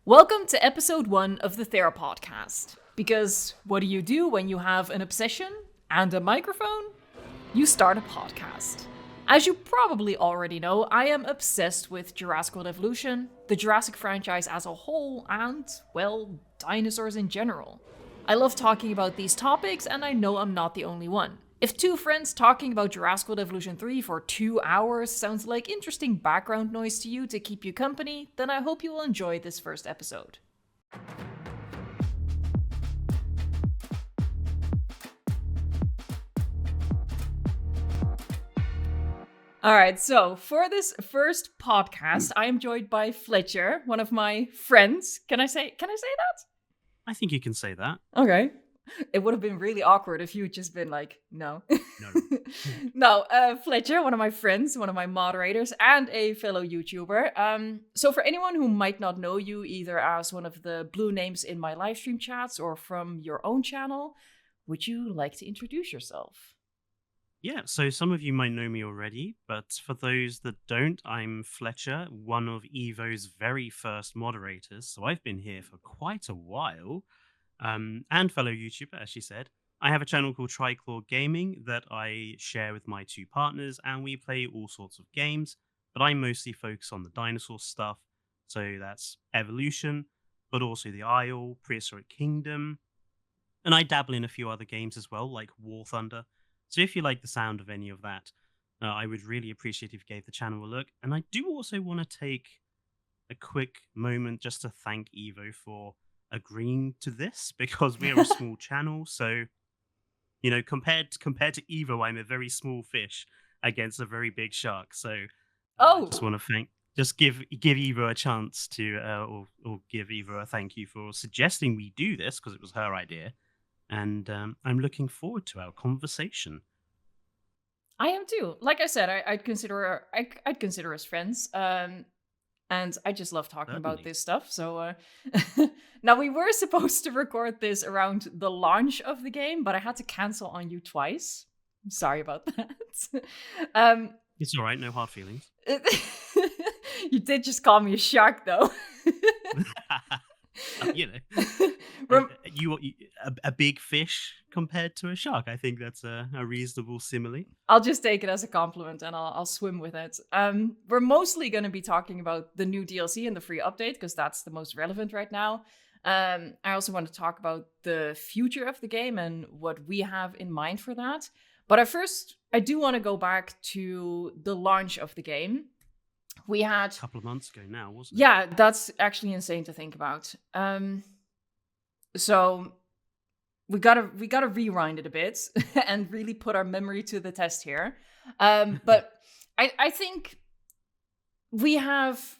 Welcome to episode 1 of the Theropodcast. Because what do you do when you have an obsession and a microphone? You start a podcast. As you probably already know, I am obsessed with Jurassic World Evolution, the Jurassic franchise as a whole, and, well, dinosaurs in general. I love talking about these topics, and I know I'm not the only one. If two friends talking about Jurassic World Evolution 3 for 2 hours sounds like interesting background noise to you to keep you company, then I hope you will enjoy this first episode. Alright, so for this first podcast, I am joined by Fletcher, one of my friends. Can I say that? I think you can say that. Okay. It would have been really awkward if you'd just been like, no. No. No, Fletcher, one of my friends, one of my moderators, and a fellow YouTuber. So for anyone who might not know you, either as one of the blue names in my live stream chats or from your own channel, would you like to introduce yourself? Yeah, so some of you might know me already, but for those that don't, I'm Fletcher, one of Evo's very first moderators, so I've been here for quite a while. And fellow YouTuber, as she said. I have a channel called Triclaw Gaming that I share with my two partners, and we play all sorts of games, but I mostly focus on the dinosaur stuff. So that's Evolution, but also the Isle, Prehistoric Kingdom, and I dabble in a few other games as well, like War Thunder. So if you like the sound of any of that, I would really appreciate if you gave the channel a look. And I do also want to take a quick moment just to thank Evo for agreeing to this, because we're a small channel, so compared to Evo, I'm a very small fish against a very big shark. So I just want to give Evo a chance to or give Evo a thank you for suggesting we do this, because it was her idea, and I'm looking forward to our conversation. I am too. Like I said, I'd consider us friends. And I just love talking about this stuff. So now we were supposed to record this around the launch of the game, but I had to cancel on you twice. I'm sorry about that. It's all right. No hard feelings. You did just call me a shark, though. A big fish compared to a shark. I think that's a reasonable simile. I'll just take it as a compliment and I'll swim with it. We're mostly going to be talking about the new DLC and the free update, because that's the most relevant right now. I also want to talk about the future of the game and what we have in mind for that. But at first, I do want to go back to the launch of the game. We had a couple of months ago now, wasn't it? Yeah, that's actually insane to think about. So we gotta rewind it a bit and really put our memory to the test here. But I think we have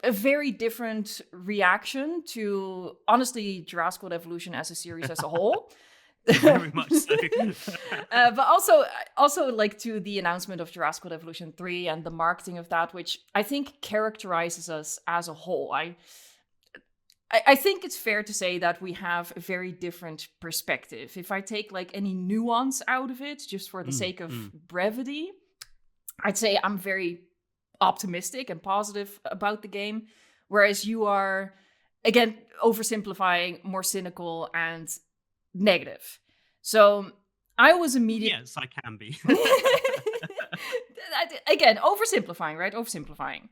a very different reaction to, honestly, Jurassic World Evolution as a series as a whole. Very much so. But also like to the announcement of Jurassic World Evolution 3 and the marketing of that, which I think characterizes us as a whole. I think it's fair to say that we have a very different perspective. If I take like any nuance out of it, just for the sake of brevity, I'd say I'm very optimistic and positive about the game, whereas you are, again, oversimplifying, more cynical and negative. So I was immediately... Yes, I can be. Again, oversimplifying, right? Oversimplifying.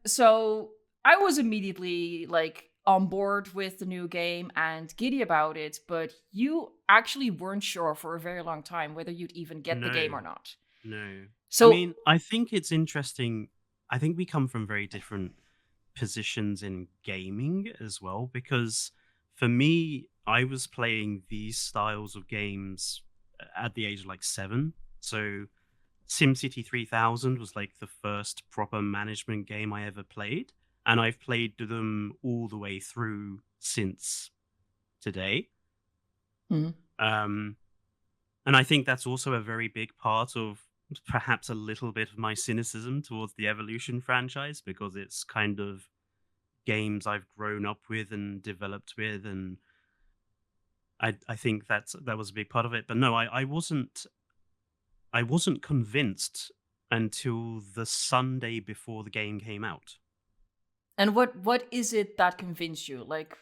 So I was immediately like on board with the new game and giddy about it, but you actually weren't sure for a very long time whether you'd even get the game or not. No. So, I mean, I think it's interesting. I think we come from very different positions in gaming as well, because for me, I was playing these styles of games at the age of like 7. So SimCity 3000 was like the first proper management game I ever played. And I've played them all the way through since today. Mhm. And I think that's also a very big part of perhaps a little bit of my cynicism towards the Evolution franchise, because it's kind of games I've grown up with and developed with, and I think that was a big part of it. But no, I wasn't convinced until the Sunday before the game came out. And what is it that convinced you? Like,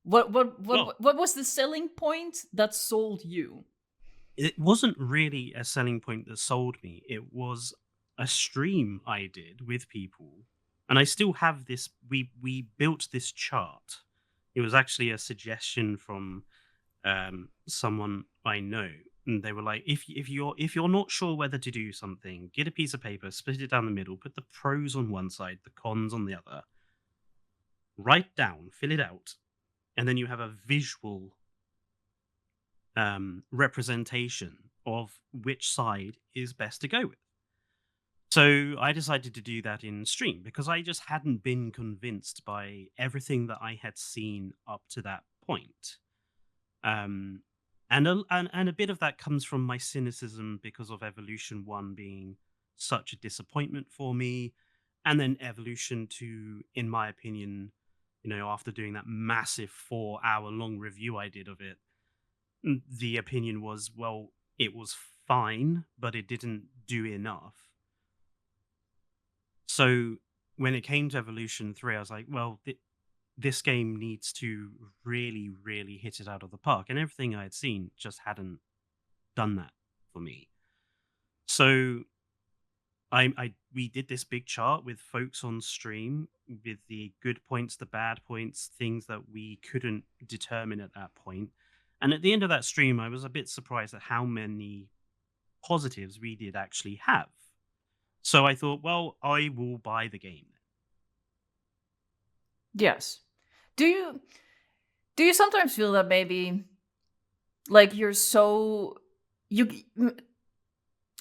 what what Well, what what was the selling point that sold you? it wasn't really a selling point that sold me. It was a stream I did with people, and I still have this. We built this chart. It was actually a suggestion from someone I know, and they were like, if you're not sure whether to do something, get a piece of paper, split it down the middle, put the pros on one side, the cons on the other, write down, fill it out, and then you have a visual representation of which side is best to go with. So I decided to do that in stream because I just hadn't been convinced by everything that I had seen up to that point. Um, and a bit of that comes from my cynicism because of Evolution 1 being such a disappointment for me. And then Evolution 2, in my opinion, after doing that massive 4-hour long review I did of it, the opinion was, well, it was fine, but it didn't do enough. So when it came to Evolution 3, I was like, well, this game needs to really, really hit it out of the park. And everything I had seen just hadn't done that for me. So we did this big chart with folks on stream with the good points, the bad points, things that we couldn't determine at that point. And at the end of that stream, I was a bit surprised at how many positives we did actually have. So I thought, well, I will buy the game. Yes. Do you sometimes feel that maybe like you're so you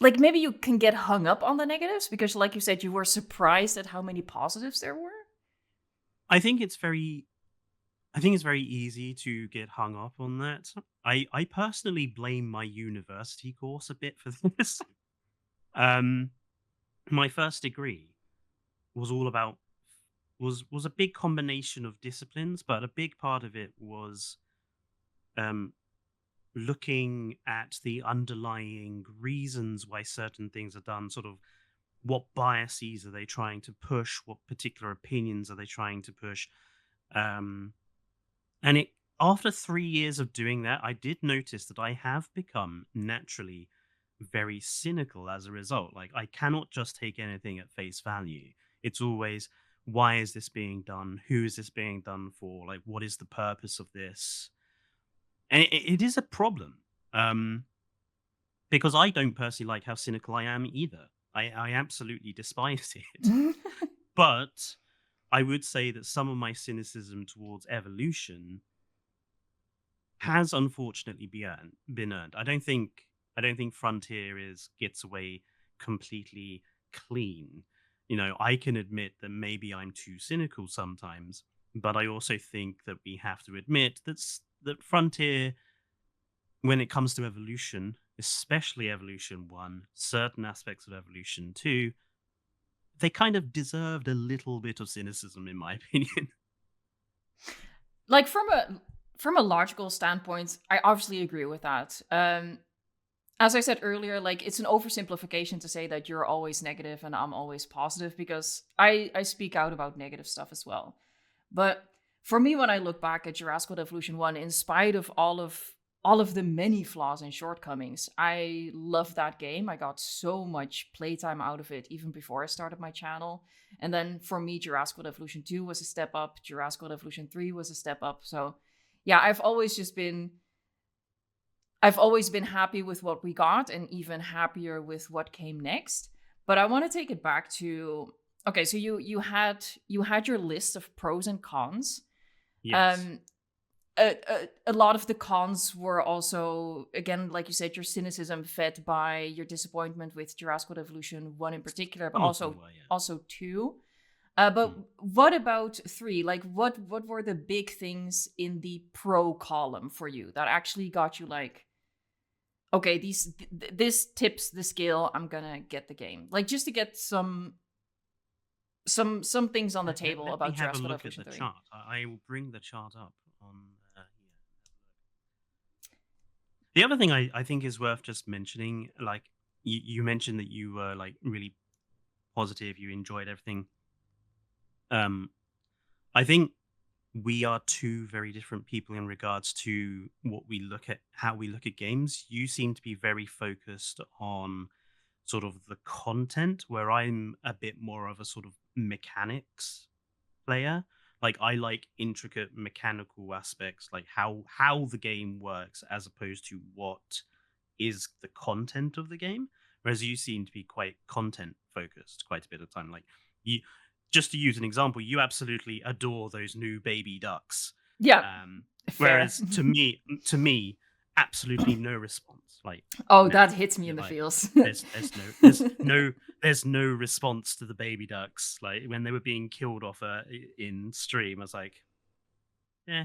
like maybe you can get hung up on the negatives because like you said you were surprised at how many positives there were? I think it's very easy to get hung up on that. I personally blame my university course a bit for this. Um, my first degree was all about was a big combination of disciplines, but a big part of it was um, looking at the underlying reasons why certain things are done. Sort of what biases are they trying to push? What particular opinions are they trying to push? Um, And it after 3 years of doing that, I did notice that I have become naturally very cynical as a result. Like I cannot just take anything at face value. It's always, why is this being done? Who is this being done for? Like what is the purpose of this? And it is a problem. Because I don't personally like how cynical I am either. I absolutely despise it. But I would say that some of my cynicism towards evolution has unfortunately been earned. I don't think Frontier is gets away completely clean. I can admit that maybe I'm too cynical sometimes, but I also think that we have to admit that Frontier, when it comes to evolution, especially Evolution 1, certain aspects of Evolution 2, they kind of deserved a little bit of cynicism in my opinion. Like from a logical standpoint, I obviously agree with that. As I said earlier, like it's an oversimplification to say that you're always negative and I'm always positive because I speak out about negative stuff as well. But for me, when I look back at Jurassic World Evolution 1, in spite of all of the many flaws and shortcomings, I love that game. I got so much playtime out of it even before I started my channel. And then for me, Jurassic World Evolution 2 was a step up. Jurassic World Evolution 3 was a step up. So yeah, I've always been happy with what we got and even happier with what came next. But I want to take it back to okay, so you had your list of pros and cons. Yes. Um a lot of the cons were also again like you said your cynicism fed by your disappointment with Jurassic World Evolution 1 in particular, but Some of them also were, yeah. also 2. But Mm. what about 3? Like what were the big things in the pro column for you that actually got you like okay, this tips the scale. I'm gonna get the game, like just to get some things on the Let table let me about have a Jurassic World look at Evolution the 3. chart. I will bring the chart up on here. The other thing I think is worth just mentioning, like you mentioned that you were like really positive, you enjoyed everything. Um, I think we are two very different people in regards to how we look at games. You seem to be very focused on sort of the content, where I'm a bit more of a sort of mechanics player. Like I like intricate mechanical aspects, like how the game works, as opposed to what is the content of the game. Whereas you seem to be quite content focused quite a bit of time. Like you, just to use an example, you absolutely adore those new baby ducks. Yeah, Um, fair. whereas to me, absolutely no response. Like Oh, no, that hits me in the like feels. there's no response to the baby ducks. Like when they were being killed off in stream, I was like, yeah.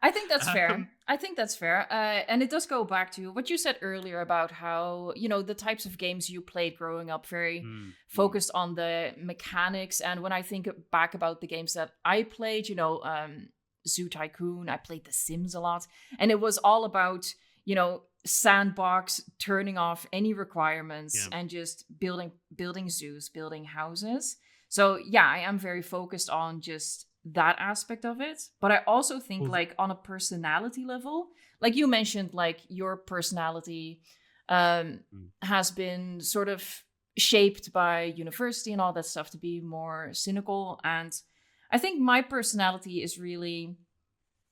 I think that's um, fair. I think that's fair. And it does go back to what you said earlier about how, the types of games you played growing up, very mm, mm, focused on the mechanics. And when I think back about the games that I played, Zoo Tycoon, I played The Sims a lot. And it was all about, sandbox, turning off any requirements yeah. and just building zoos, building houses. So yeah, I am very focused on just that aspect of it. But I also think Well, like on a personality level, like you mentioned, like your personality mm, has been sort of shaped by university and all that stuff to be more cynical. And I think my personality is really,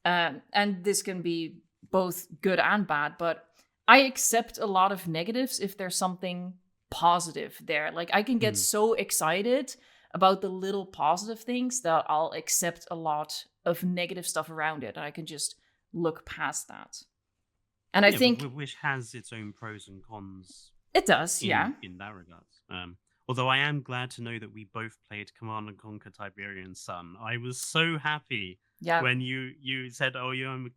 and this can be both good and bad, but I accept a lot of negatives if there's something positive there. Like I can get mm. so excited about the little positive things that I'll accept a lot of negative stuff around it. And I can just look past that. And I Yeah, think which has its own pros and cons it does, yeah. in that regards. Although I am glad to know that we both played Command and Conquer Tiberian Sun. I was so happy Yeah. when you said, "Oh, you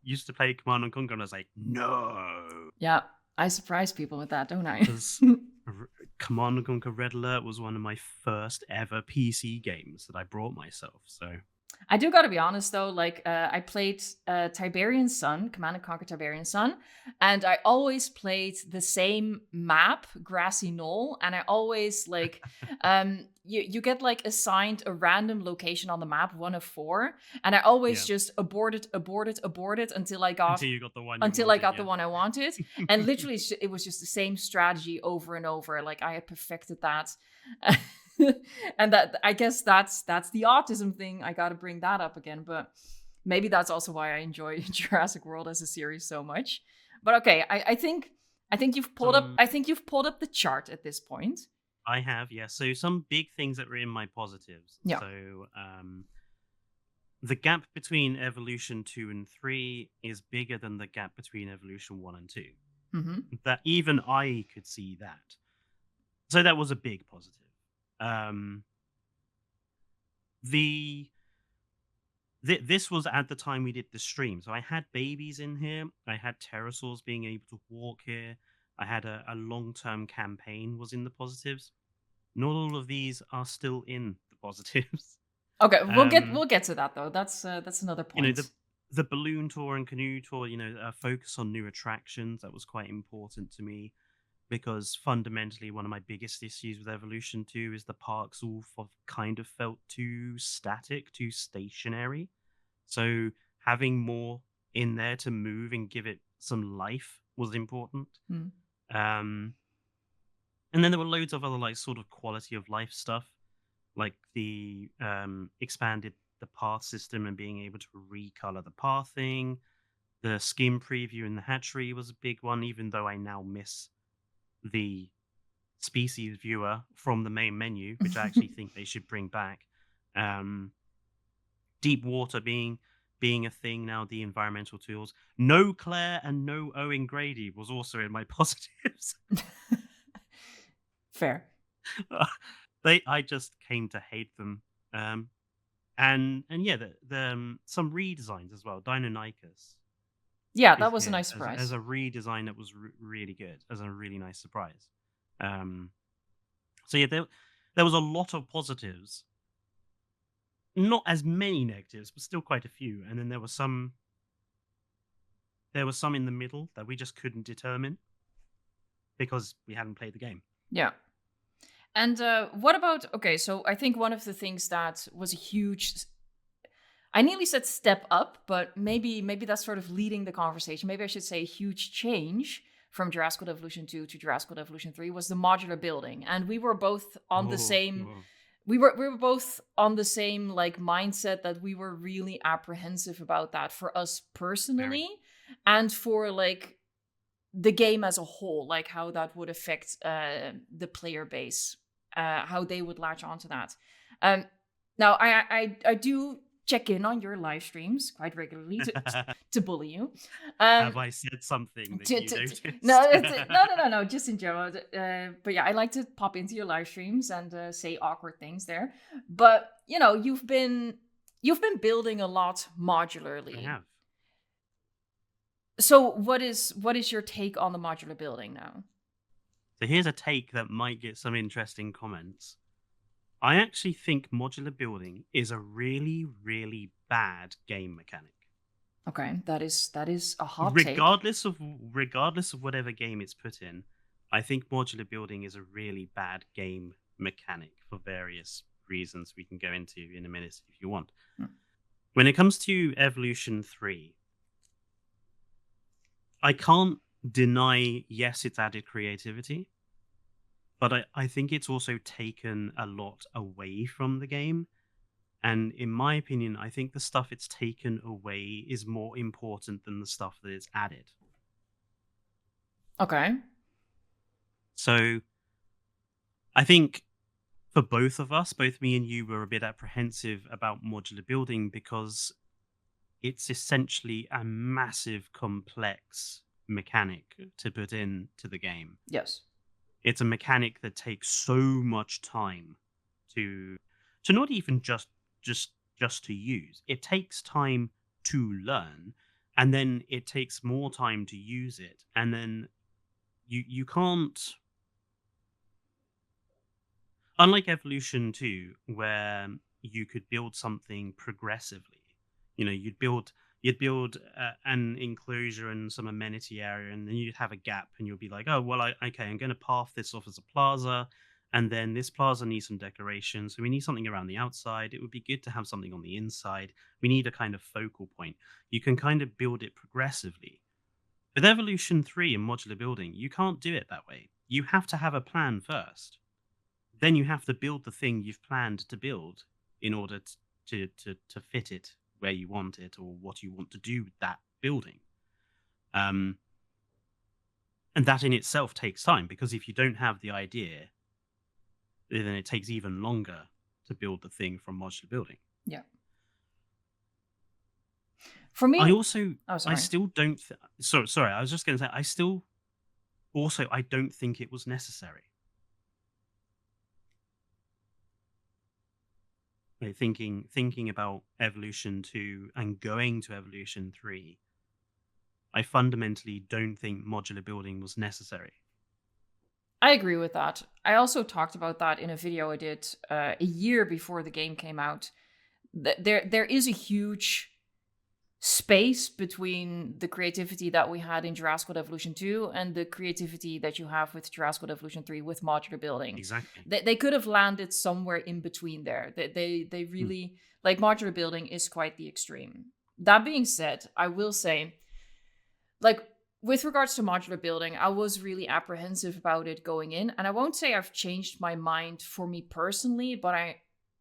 used to play Command and Conquer," and I was like, "No," Yeah. I surprise people with that, don't I? because Command and Conquer Red Alert was one of my first ever PC games that I brought myself. So I do gotta be honest though, like I played Tiberian Sun, Command and Conquer Tiberian Sun, and I always played the same map, Grassy Knoll, and I always like you get like assigned a random location on the map, one of four, and I always yeah, just aborted until I got until you got the one you until I wanted, got the yeah. one I wanted, and literally it was just the same strategy over and over. Like I had perfected that. And that, I guess that's the autism thing. I got to bring that up again, but maybe that's also why I enjoy Jurassic World as a series so much. But okay, I think you've pulled up Some I think you've pulled up the chart at this point. I have, yeah. So some big things that were in my positives. Yeah. So the gap between Evolution 2 and 3 is bigger than the gap between Evolution 1 and 2. Mm-hmm. That even I could see that. So that was a big positive. Um the this was at the time we did the stream. So I had babies in here. I had pterosaurs being able to walk here. I had a long-term campaign was in the positives. Not all of these are still in the positives. Okay, we'll get Um, we'll get to that though. That's another you know, point. the balloon tour and canoe tour, focus on new attractions, that was quite important to me, because fundamentally one of my biggest issues with Evolution 2 is the parks all kind of felt too static, too stationary. So having more in there to move and give it some life was important. Hmm. Um, and then there were loads of other like sort of quality of life stuff, like the expanded the path system and being able to recolor the pathing. The skin preview in the hatchery was a big one, even though I now miss the species viewer from the main menu, which I actually think they should bring back. Deep water being a thing now, the environmental tools. No Claire and no Owen Grady was also in my positives. Fair. I just came to hate them. And yeah, some redesigns as well. Deinonychus Yeah, is that was a here nice as surprise. a redesign that was really good, as a really nice surprise. Um, so yeah, there was a lot of positives, not as many negatives, but still quite a few. And then there were some in the middle that we just couldn't determine because we hadn't played the game. Yeah. And what about, okay, so I think one of the things that was a huge I nearly said step up, but maybe that's sort of leading the conversation. Maybe I should say a huge change from Jurassic World Evolution 2 to Jurassic World Evolution 3 was the modular building. And we were both on the Oh, same oh, we were both on the same like mindset that we were really apprehensive about that for us very. personally and for like the game as a whole, like how that would affect the player base, how they would latch onto that. Um, Now, I do check in on your live streams quite regularly to bully you. Have Um, I said something that you no, noticed? no, just in general. But yeah, I like to pop into your live streams and say awkward things there. But you know, you've been building a lot I modularly. have. So what is your take on the modular building now? So here's a take that might get some interesting comments. I actually think modular building is a really, really bad game mechanic. Okay, that is a hot take. Regardless of whatever game it's put in, I think modular building is a really bad game mechanic for various reasons we can go into in a minute if you want. Hmm. When it comes to Evolution 3, I can't deny, yes, it's added creativity, but I think it's also taken a lot away from the game. And in my opinion, I think the stuff it's taken away is more important than the stuff that it's added. Okay. So I think for both of us, both me and you were a bit apprehensive about modular building because it's essentially a massive, complex mechanic to put into the game. Yes. It's a mechanic that takes so much time to not even just to use. It takes time to learn, and then it takes more time to use it, and then you can't, unlike Evolution 2, where you could build something progressively. You'd build an enclosure and some amenity area, and then you'd have a gap, and you'll be like, oh well, okay, I'm going to path this off as a plaza, and then this plaza needs some decoration, so we need something around the outside. It would be good to have something on the inside. We need a kind of focal point. You can kind of build it progressively. With Evolution 3 and modular building, you can't do it that way. You have to have a plan first, then you have to build the thing you've planned to build in order to fit it where you want it or what you want to do with that building. Um, and that in itself takes time, because if you don't have the idea, then it takes even longer to build the thing from modular building. Yeah. For me, I also, oh I sorry. still don't. Sorry, I was just going to say, I don't think it was necessary. Like thinking about Evolution 2 and going to Evolution 3, I fundamentally don't think modular building was necessary. I agree with that. I also talked about that in a video I did a year before the game came out. There is a huge space between the creativity that we had in Jurassic World Evolution 2 and the creativity that you have with Jurassic World Evolution 3 with modular building. Exactly. They could have landed somewhere in between there. They Hmm. really, like, modular building is quite the extreme. That being said, I will say, like, with regards to modular building, I was really apprehensive about it going in, and I won't say I've changed my mind for me personally, but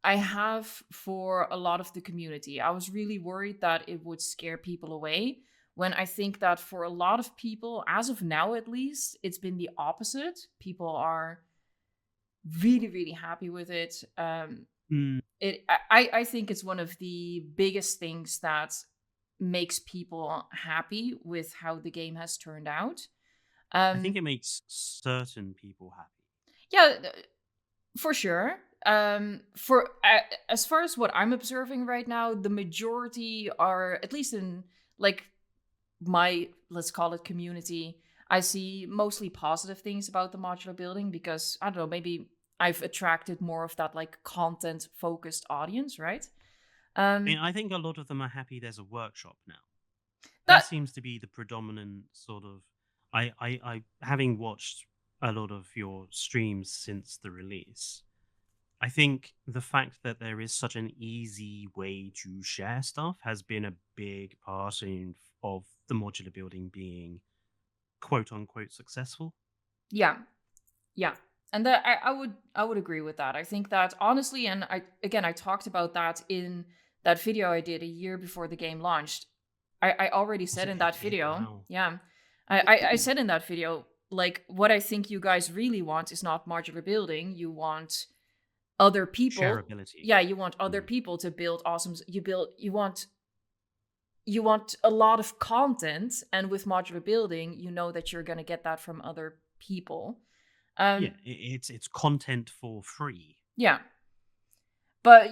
I have for a lot of the community. I was really worried that it would scare people away, when I think that for a lot of people, as of now at least, it's been the opposite. People are really, really happy with it. Mm, I think it's one of the biggest things that makes people happy with how the game has turned out. I think Um, it makes certain people happy. yeah, for sure. For As far as what I'm observing right now, the majority are, at least in like my, let's call it, community, I see mostly positive things about the modular building, because I don't know, maybe I've attracted more of that like content focused audience, right? I mean, Um, I think a lot of them are happy there's a workshop now. That that seems to be the predominant sort of. I having watched a lot of your streams since the release, I think the fact that there is such an easy way to share stuff has been a big part of the modular building being quote unquote successful. Yeah, yeah, and that I would agree with that. I think that honestly, and I talked about that in that video I did a year before the game launched. I already Was said it in a that year? video, Wow. yeah, I said in that video, like, what I think you guys really want is not modular building. You want other people. Shareability. Yeah, you want other Mm. people to build awesome. You want a lot of content, and with modular building, you know that you're going to get that from other people. Yeah, Um, it's content for free. yeah, but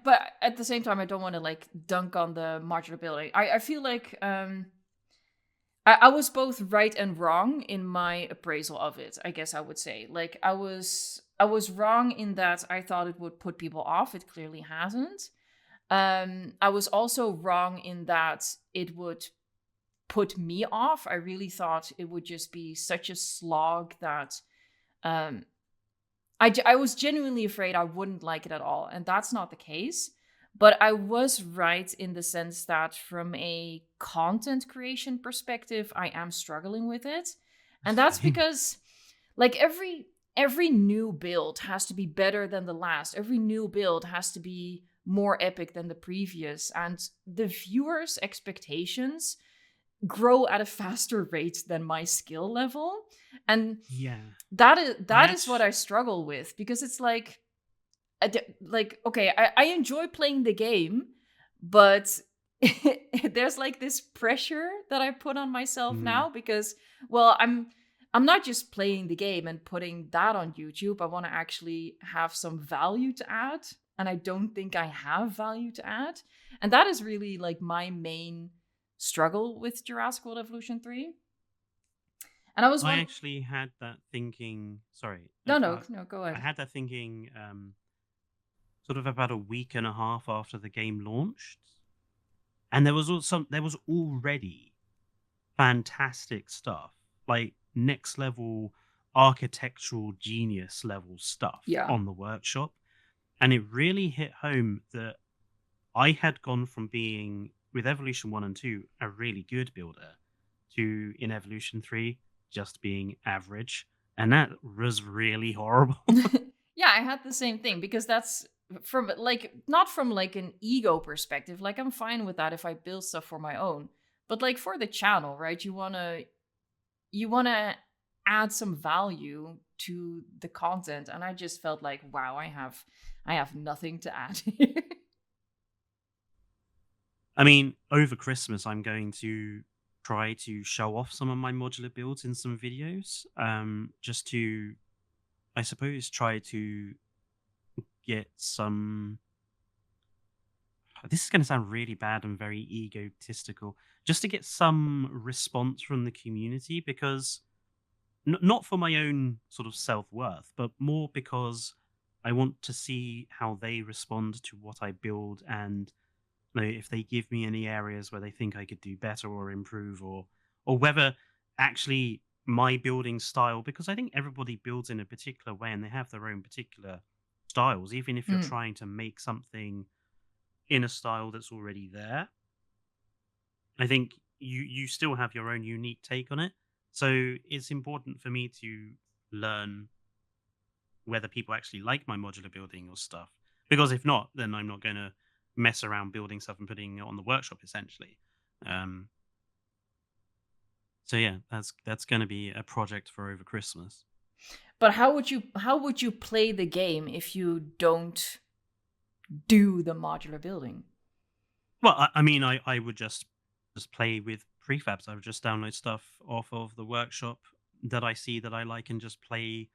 but at the same time, I don't want to like dunk on the modular building. I feel like I was both right and wrong in my appraisal of it. I guess I would say, like, I was wrong in that I thought it would put people off. It clearly hasn't. I was also wrong in that it would put me off. I really thought it would just be such a slog that um, I was genuinely afraid I wouldn't like it at all. And that's not the case. But I was right in the sense that from a content creation perspective, I am struggling with it. And that's Same. because like every new build has to be better than the last. Every new build has to be more epic than the previous. And the viewers' expectations grow at a faster rate than my skill level. And Yeah. that is I that is what actually I struggle with, because it's like like, okay, I enjoy playing the game, but there's like this pressure that I put on myself mm, now, because well, I'm not just playing the game and putting that on YouTube. I want to actually have some value to add, and I don't think I have value to add. And that is really like my main struggle with Jurassic World Evolution 3. And I was I one. actually had that thinking. Sorry, No, no, no, go I ahead. had that thinking sort of about a week and a half after the game launched, and there was already fantastic stuff, like next level architectural genius level stuff Yeah. on the workshop, and it really hit home that I had gone from being with Evolution 1 and 2 a really good builder to in Evolution 3 just being average, and that was really horrible. Yeah, I had the same thing, because that's from like not from like an ego perspective. Like, I'm fine with that if I build stuff for my own. But like for the channel, right? You want to add some value to the content, and I just felt like, wow, I have nothing to add. I mean, over Christmas, I'm going to try to show off some of my modular builds in some videos, just to, I suppose, try to get some. This is going to sound really bad and very egotistical, just to get some response from the community because not for my own sort of self worth, but more because I want to see how they respond to what I build and if they give me any areas where they think I could do better or improve or whether actually my building style because I think everybody builds in a particular way and they have their own particular styles even if you're Mm. trying to make something in a style that's already there. I think you still have your own unique take on it. So it's important for me to learn whether people actually like my modular building or stuff. Because if not, then I'm not going to mess around building stuff and putting it on the workshop essentially. Um, so yeah, that's going to be a project for over Christmas. But how would you play the game if you don't do the modular building? Well, I mean, I would just play with prefabs. I would just download stuff off of the workshop that I see that I like and just play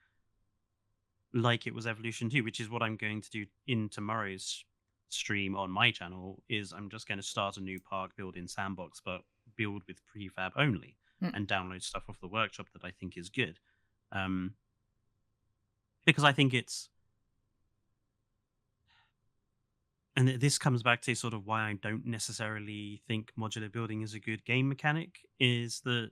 like it was Evolution 2, which is what I'm going to do in tomorrow's stream on my channel. Is I'm just going to start a new park build in Sandbox, but build with prefab only Mm. and download stuff off the workshop that I think is good. Um, because I think it's, and this comes back to sort of why I don't necessarily think modular building is a good game mechanic, is that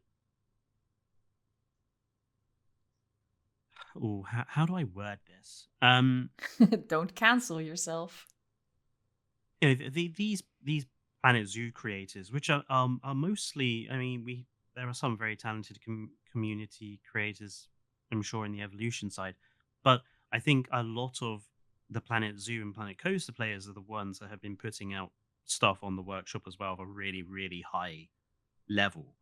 Oh, how do I word this? Don't cancel yourself. These Planet Zoo creators, which are mostly, I mean, there are some very talented community creators, I'm sure, in the evolution side, but I think a lot of the Planet Zoo and Planet Coaster players are the ones that have been putting out stuff on the workshop as well of a really, really high level.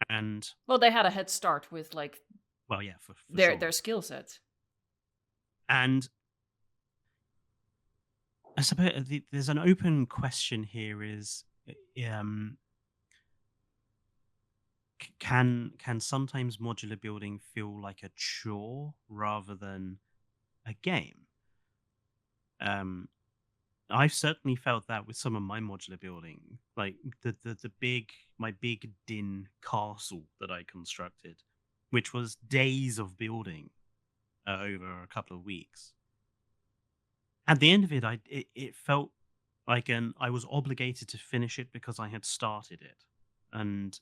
And Well, they had a head start with like well, yeah, for their sure. skill set. And I suppose there's an open question here: is um, can sometimes modular building feel like a chore rather than a game? Um, I've certainly felt that with some of my modular building, like the big my big din castle that I constructed, which was days of building over a couple of weeks. At the end of it, it felt like I was obligated to finish it because I had started it, and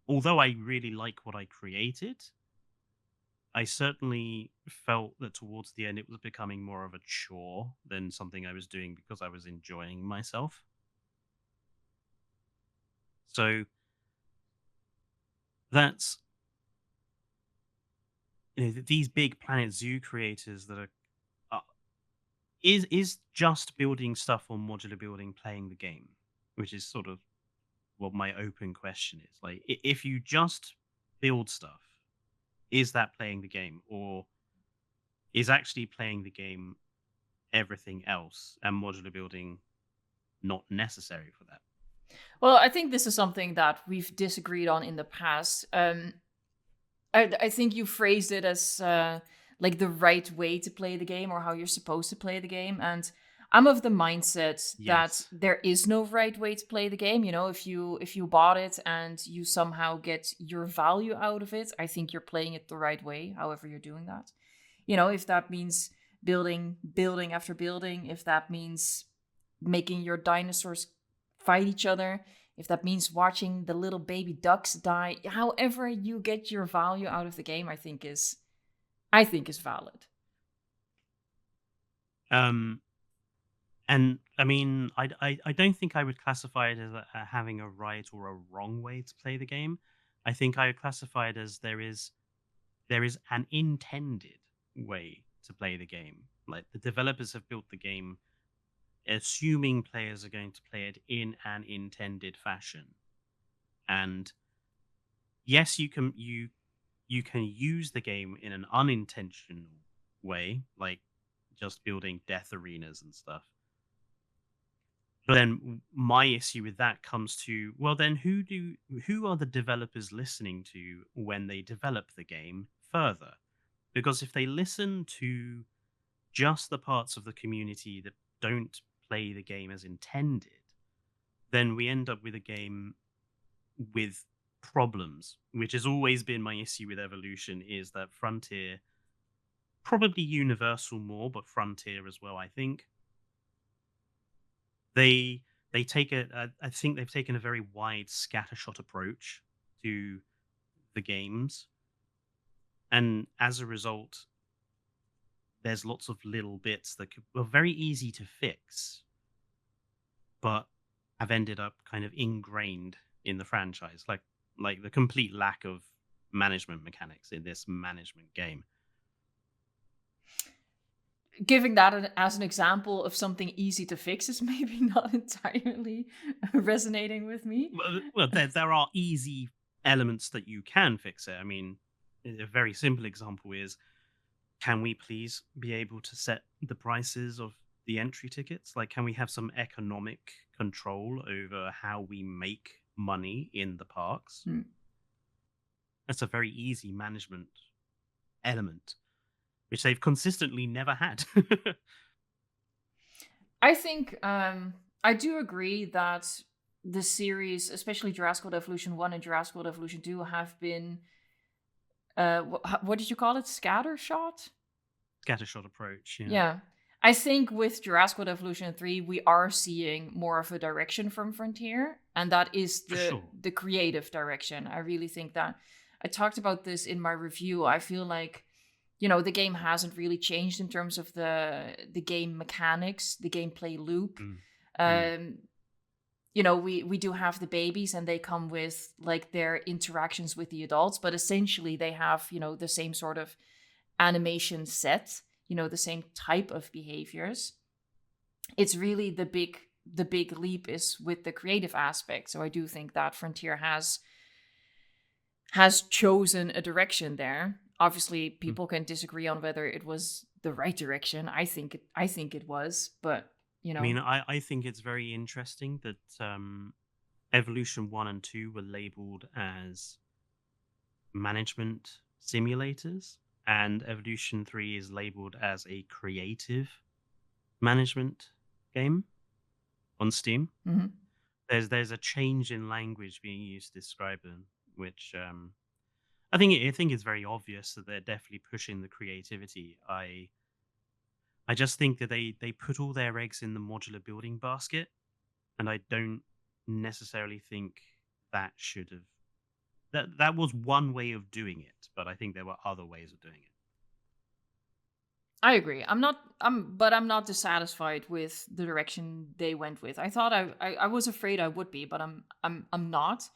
although I really like what I created, I certainly felt that towards the end it was becoming more of a chore than something I was doing because I was enjoying myself. So that's these big Planet Zoo creators that are uh, is just building stuff on modular building playing the game, which is sort of what my open question is. Like, if you just build stuff, is that playing the game, or is actually playing the game everything else and modular building not necessary for that? Well, I think this is something that we've disagreed on in the past. I think you phrased it as like the right way to play the game or how you're supposed to play the game. And I'm of the mindset that Yes. there is no right way to play the game. You know, if you bought it and you somehow get your value out of it, I think you're playing it the right way, however you're doing that. You know, if that means building after building, if that means making your dinosaurs fight each other, if that means watching the little baby ducks die, however you get your value out of the game, I think is valid. Um, and I mean, I don't think I would classify it as having a right or a wrong way to play the game. I think I would classify it as there is an intended way to play the game. Like, the developers have built the game assuming players are going to play it in an intended fashion. And yes, you can use the game in an unintentional way, like just building death arenas and stuff. But then my issue with that comes to, well, then who are the developers listening to when they develop the game further? Because if they listen to just the parts of the community that don't play the game as intended, then we end up with a game with problems, which has always been my issue with Evolution, is that Frontier, probably Universal more, but Frontier as well, I think, they they take I think they've taken a very wide scattershot approach to the games, and as a result, there's lots of little bits that were very easy to fix, but have ended up kind of ingrained in the franchise, like the complete lack of management mechanics in this management game. Giving that as an example of something easy to fix is maybe not entirely resonating with me. Well, there are easy elements that you can fix it. I mean, a very simple example is, can we please be able to set the prices of the entry tickets? Like, can we have some economic control over how we make money in the parks? Hmm. That's a very easy management element, which they've consistently never had. I think I do agree that the series, especially Jurassic World Evolution 1 and Jurassic World Evolution 2, have been what did you call it? Scattershot? Scattershot approach, yeah. Yeah. I think with Jurassic World Evolution 3, we are seeing more of a direction from Frontier, and that is For the sure. the creative direction. I really think that I talked about this in my review. I feel like the game hasn't really changed in terms of the game mechanics, the gameplay loop. Mm. Um, we do have the babies, and they come with like their interactions with the adults, but essentially they have, the same sort of animation set, the same type of behaviors. It's really the big leap is with the creative aspect. So I do think that Frontier has chosen a direction there. Obviously, Mm. people can disagree on whether it was the right direction. I think it was, but I mean, I think it's very interesting that Evolution 1 and 2 were labeled as management simulators, and Evolution 3 is labeled as a creative management game on Steam. Mhm. There's a change in language being used to describe them, which I think it's very obvious that they're definitely pushing the creativity. I just think that they put all their eggs in the modular building basket, and I don't necessarily think that should have that was one way of doing it, but I think there were other ways of doing it. I agree. I'm not dissatisfied with the direction they went with. I thought I was afraid I would be, but I'm not.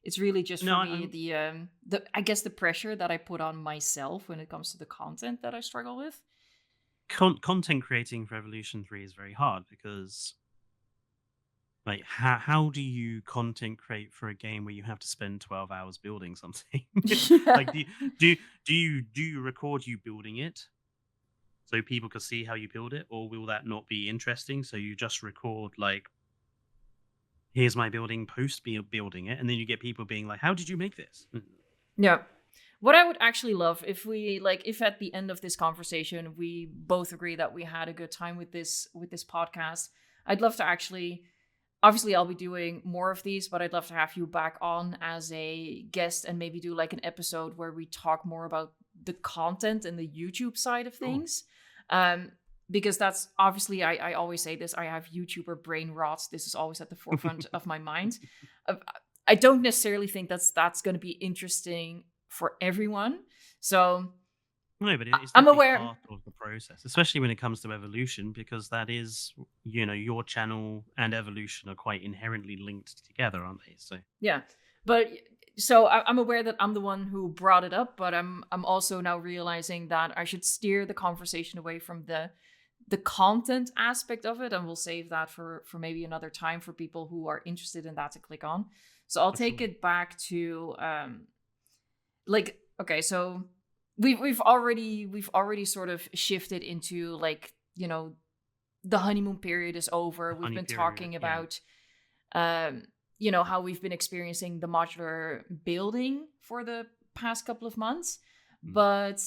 It's really just No, for I, me I'm the I guess the pressure that I put on myself when it comes to the content that I struggle with. content creating for Evolution 3 is very hard because like how do you content create for a game where you have to spend 12 hours building something? Yeah. Like do you record you building it so people can see how you build it, or will that not be interesting? So you just record like, here's my building post building it, and then you get people being like, how did you make this? Yeah. What I would actually love if at the end of this conversation we both agree that we had a good time with this podcast, I'd love to actually, obviously I'll be doing more of these, but I'd love to have you back on as a guest and maybe do like an episode where we talk more about the content and the YouTube side of Sure. things. Um because that's obviously, I always say this, I have YouTuber brain rot. This is always at the forefront of my mind. Uh, I don't necessarily think that's going to be interesting for everyone. So No, but it's I'm definitely aware. part of the process, especially when it comes to Evolution, because that is, your channel and Evolution are quite inherently linked together, aren't they? So, Yeah, but so I'm aware that I'm the one who brought it up, but I'm also now realizing that I should steer the conversation away from the content aspect of it, and we'll save that for maybe another time for people who are interested in that to click on. So I'll for take sure. it back to like, okay, so we've already sort of shifted into like, the honeymoon period is over. The We've honey been period, talking yeah. about um how we've been experiencing the modular building for the past couple of months. Mm. But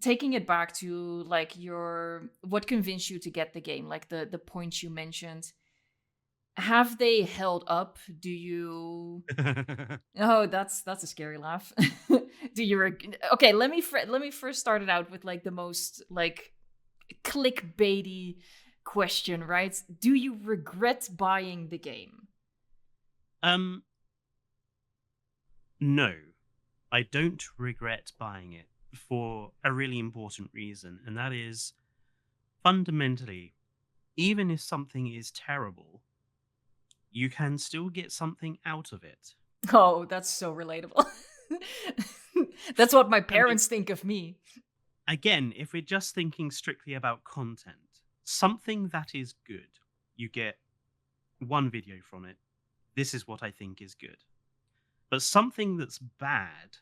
taking it back to like what convinced you to get the game, like the points you mentioned, have they held up? Do you Oh, that's a scary laugh. Do you okay, let me first start it out with like the most like clickbaity question, right? Do you regret buying the game? um, no, I don't regret buying it for a really important reason, and that is fundamentally, even if something is terrible, you can still get something out of it. Oh, that's so relatable. That's what my I mean, parents think of me. again, if we're just thinking strictly about content, something that is good, you get one video from it. This is what I think is good. But something that's bad,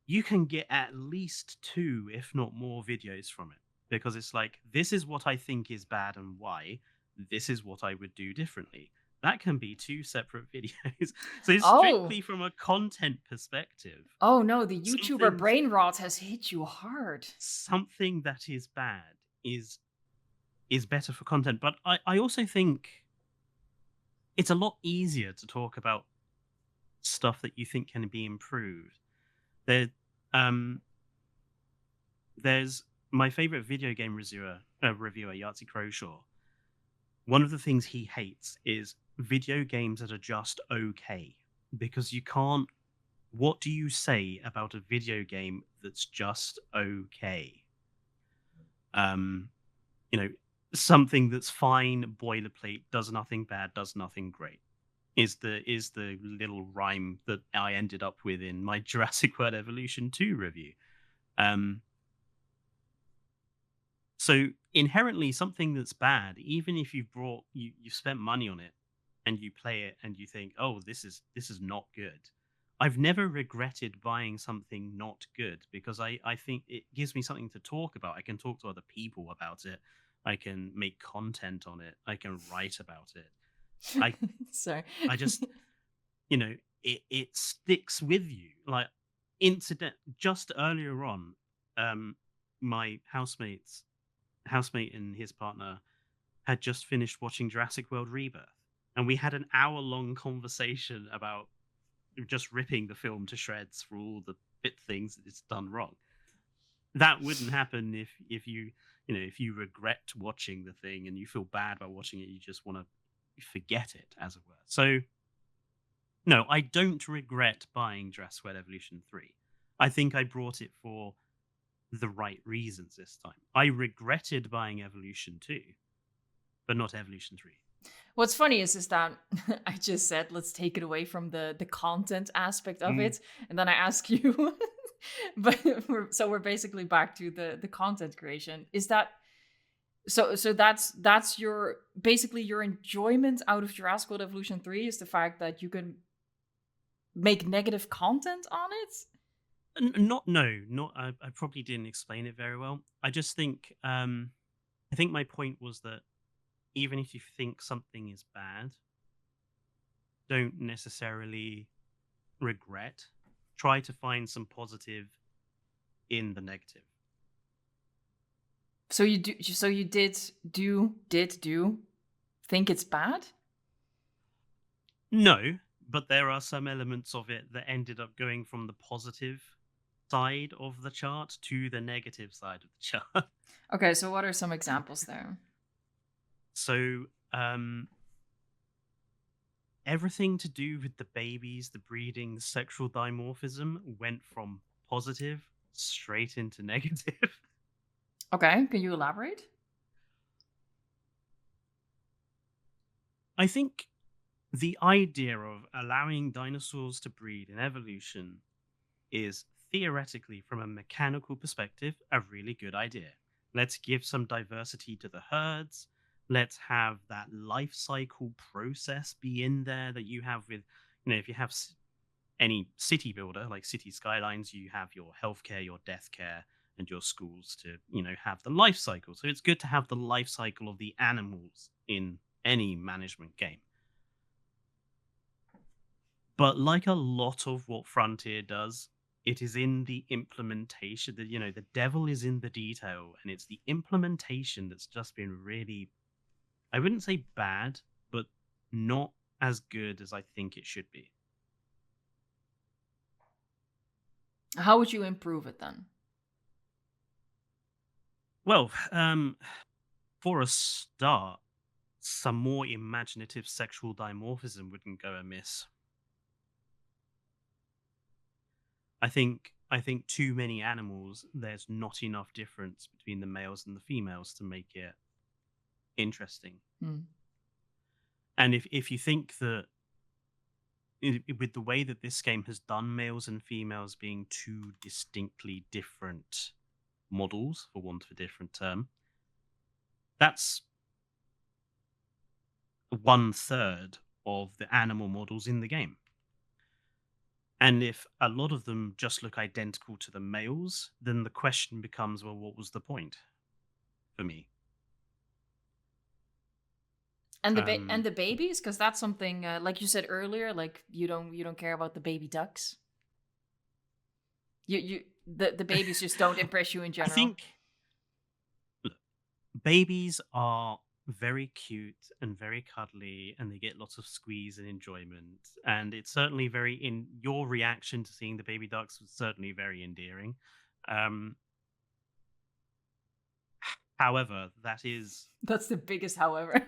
you can get at least two, if not more, videos from it. Because it's like, this is what I think is bad and why. This is what I would do differently. That can be two separate videos. So it's Oh. strictly from a content perspective. Oh no, the YouTuber Something brain rot has hit you hard. something that is bad is better for content. But I also think it's a lot easier to talk about stuff that you think can be improved. There, um, there's my favorite video game reviewer Yahtzee Croshaw. One of the things he hates is video games that are just okay, because you can't what do you say about a video game that's just okay? Um, you know, something that's fine, boilerplate, does nothing bad, does nothing great. Is the little rhyme that I ended up with in my Jurassic World Evolution 2 review. Um, so inherently something that's bad, even if you've spent money on it and you play it and you think, oh, this is not good. I've never regretted buying something not good because I think it gives me something to talk about. I can talk to other people about it. I can make content on it. I can write about it. I Sorry. I just it sticks with you. Like incident just earlier on, my housemate and his partner had just finished watching Jurassic World Rebirth, and we had an hour-long conversation about just ripping the film to shreds for all the bit things that it's done wrong. That wouldn't happen if if you regret watching the thing and you feel bad about watching it, you just want to forget it, as it were. So no, I don't regret buying Jurassic World Evolution 3. I think I brought it for the right reasons this time. I regretted buying Evolution 2, but not Evolution 3. What's funny is that I just said let's take it away from the content aspect of it, and then I ask you, but we're basically back to the content creation. Is that so? So that's your basically your enjoyment out of Jurassic World Evolution 3 is the fact that you can make negative content on it. Not. I probably didn't explain it very well. I just think I think my point was that even if you think something is bad, don't necessarily regret. Try to find some positive in the negative. So you do. So you did think it's bad? No, but there are some elements of it that ended up going from the positive side of the chart to the negative side of the chart. Okay, so what are some examples there? So, everything to do with the babies, the breeding, the sexual dimorphism went from positive straight into negative. Okay, can you elaborate? I think the idea of allowing dinosaurs to breed in evolution is theoretically, from a mechanical perspective, a really good idea. Let's give some diversity to the herds. Let's have that life cycle process be in there that you have with, if you have any city builder like City Skylines, you have your healthcare, your death care, and your schools to, have the life cycle. So it's good to have the life cycle of the animals in any management game. But like a lot of what Frontier does, it is in the implementation that, the devil is in the detail, and it's the implementation that's just been really, I wouldn't say bad, but not as good as I think it should be. How would you improve it then? Well, for a start, some more imaginative sexual dimorphism wouldn't go amiss. I think too many animals, there's not enough difference between the males and the females to make it interesting. And if you think that with the way that this game has done males and females being two distinctly different models, for want of a different term, that's 1/3 of the animal models in the game. And if a lot of them just look identical to the males, then the question becomes, well, what was the point for me? And the babies, because that's something like you said earlier, like you don't care about the baby ducks. The babies just don't impress you in general. I think babies are very cute and very cuddly, and they get lots of squeeze and enjoyment. And it's certainly in your reaction to seeing the baby ducks was certainly very endearing. However, that's the biggest however.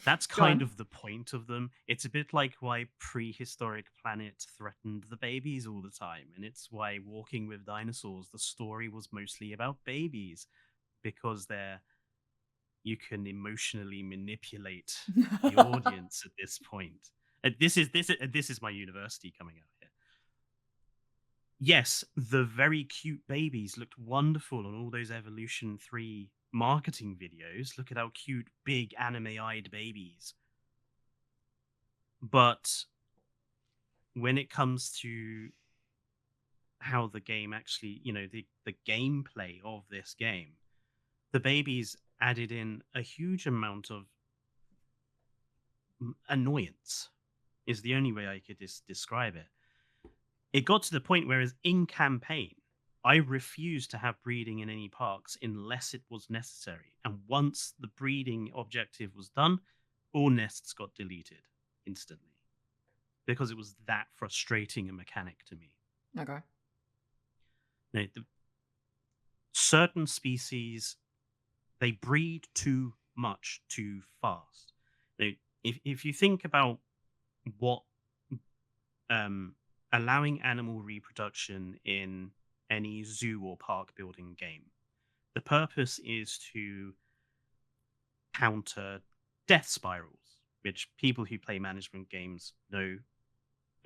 That's Go kind on. of the point of them. It's a bit like why prehistoric planet threatened the babies all the time, and it's why Walking with Dinosaurs, the story was mostly about babies, because you can emotionally manipulate the audience at this point. And this is my university coming out here. Yes, the very cute babies looked wonderful on all those Evolution 3 marketing videos. Look at how cute, big, anime-eyed babies. But when it comes to how the game actually, the gameplay of this game, the babies added in a huge amount of annoyance, is the only way I could describe it. It got to the point whereas in campaign, I refused to have breeding in any parks unless it was necessary. And once the breeding objective was done, all nests got deleted instantly because it was that frustrating a mechanic to me. Okay. Now, certain species, they breed too much too fast. Now, if you think about what allowing animal reproduction in any zoo or park building game, the purpose is to counter death spirals, which people who play management games know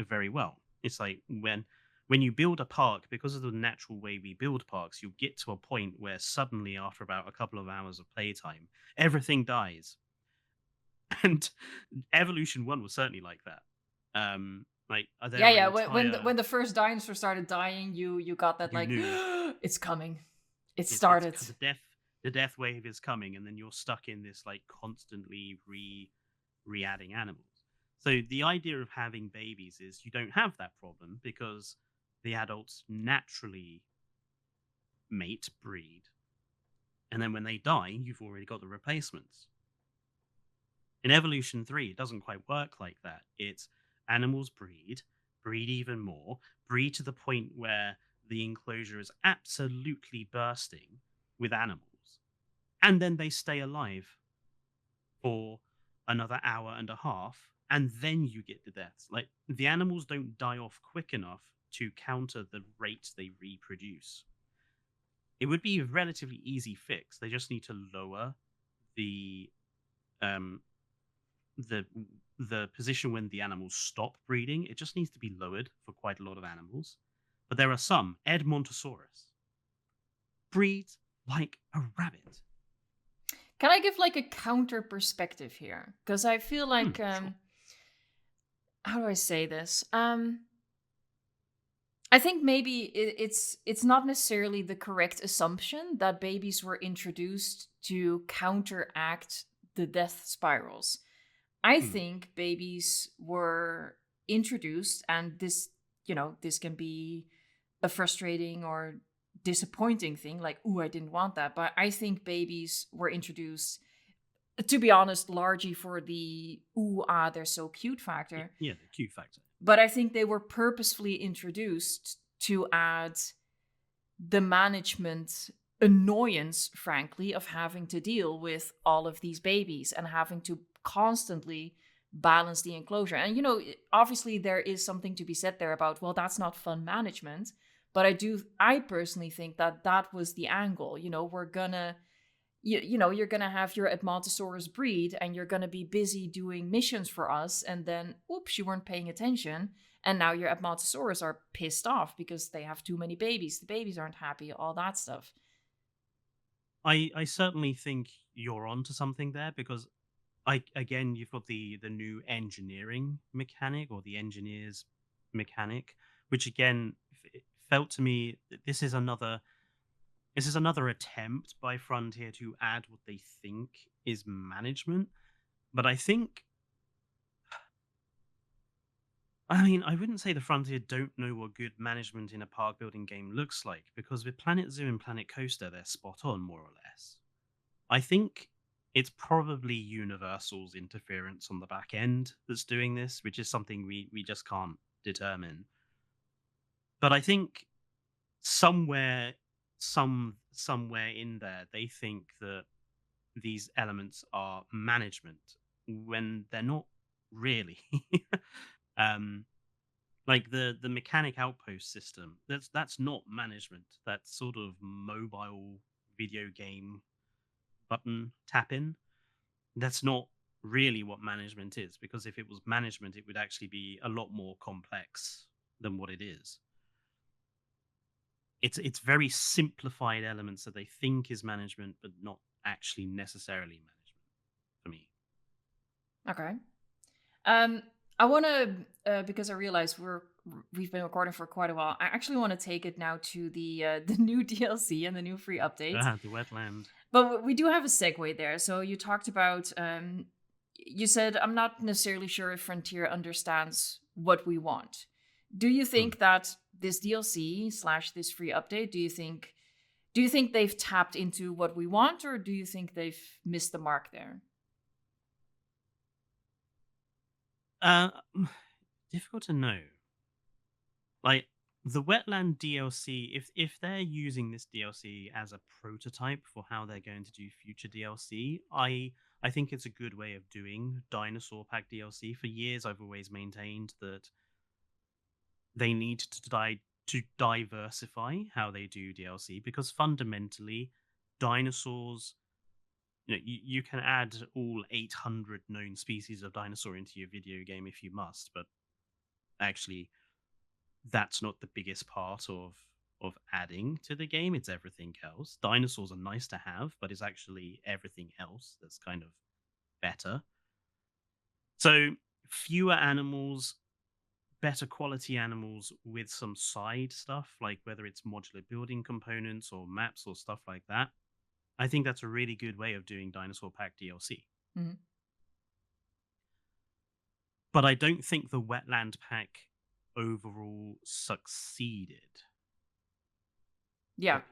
very well. It's like when you build a park, because of the natural way we build parks, you'll get to a point where suddenly, after about a couple of hours of playtime, everything dies. And Evolution 1 was certainly like that. There Yeah, are yeah. entire When the first dinosaur started dying, you got that you like, knew it's coming. It it's started. the death wave is coming, and then you're stuck in this like constantly re-adding animals. So the idea of having babies is you don't have that problem because the adults naturally breed, and then when they die, you've already got the replacements. In Evolution 3, it doesn't quite work like that. It's animals breed even more, breed to the point where the enclosure is absolutely bursting with animals, and then they stay alive for another hour and a half, and then you get the deaths. Like, the animals don't die off quick enough to counter the rate they reproduce. It would be a relatively easy fix. They just need to lower the um the the position when the animals stop breeding. It just needs to be lowered for quite a lot of animals. But there are some. Edmontosaurus breeds like a rabbit. Can I give like a counter perspective here? Because I feel like, Sure. how do I say this? I think maybe it's not necessarily the correct assumption that babies were introduced to counteract the death spirals. I Hmm. think babies were introduced, and this can be a frustrating or disappointing thing, like, ooh, I didn't want that. But I think babies were introduced, to be honest, largely for the ooh, ah, they're so cute factor. Yeah, the Q factor. But I think they were purposefully introduced to add the management annoyance, frankly, of having to deal with all of these babies and having to constantly balance the enclosure. And, obviously, there is something to be said there about, well, that's not fun management. But I personally think that that was the angle. We're gonna you're gonna have your Edmontosaurus breed and you're gonna be busy doing missions for us, and then oops, you weren't paying attention, and now your Edmontosaurus are pissed off because they have too many babies, the babies aren't happy, all that stuff. I certainly think you're onto something there because you've got the new engineering mechanic or the engineers mechanic, which again felt to me that this is another attempt by Frontier to add what they think is management. But I wouldn't say the Frontier don't know what good management in a park building game looks like, because with Planet Zoo and Planet Coaster, they're spot on, more or less. I think it's probably Universal's interference on the back end that's doing this, which is something we just can't determine. But I think somewhere somewhere in there they think that these elements are management, when they're not really. um, like the mechanic outpost system, that's not management. That's sort of mobile video game button tap in. That's not really what management is, because if it was management, it would actually be a lot more complex than what it is. It's very simplified elements that they think is management, but not actually necessarily management for me. Okay. I want to because I realize we've been recording for quite a while. I actually want to take it now to the new DLC and the new free updates. The wetland. But we do have a segue there. So you talked about you said I'm not necessarily sure if Frontier understands what we want. Do you think that this DLC / this free update, do you think they've tapped into what we want, or do you think they've missed the mark there? Difficult to know. Like the Wetland DLC, if they're using this DLC as a prototype for how they're going to do future DLC, I think it's a good way of doing Dinosaur Pack DLC. For years, I've always maintained that they need to diversify how they do DLC, because fundamentally, dinosaurs. You can add all 800 known species of dinosaur into your video game if you must, but actually, that's not the biggest part of adding to the game. It's everything else. Dinosaurs are nice to have, but it's actually everything else that's kind of better. So fewer animals, better quality animals with some side stuff, like whether it's modular building components or maps or stuff like that. I think that's a really good way of doing Dinosaur Pack DLC. Mm-hmm. But I don't think the Wetland Pack overall succeeded. Yeah,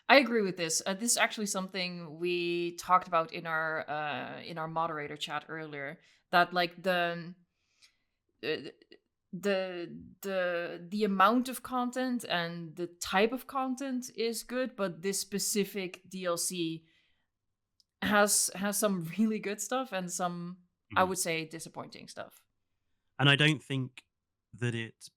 I agree with this. This is actually something we talked about in our moderator chat earlier. That like the amount of content and the type of content is good, but this specific DLC has some really good stuff and some, I would say, disappointing stuff. And I don't think that it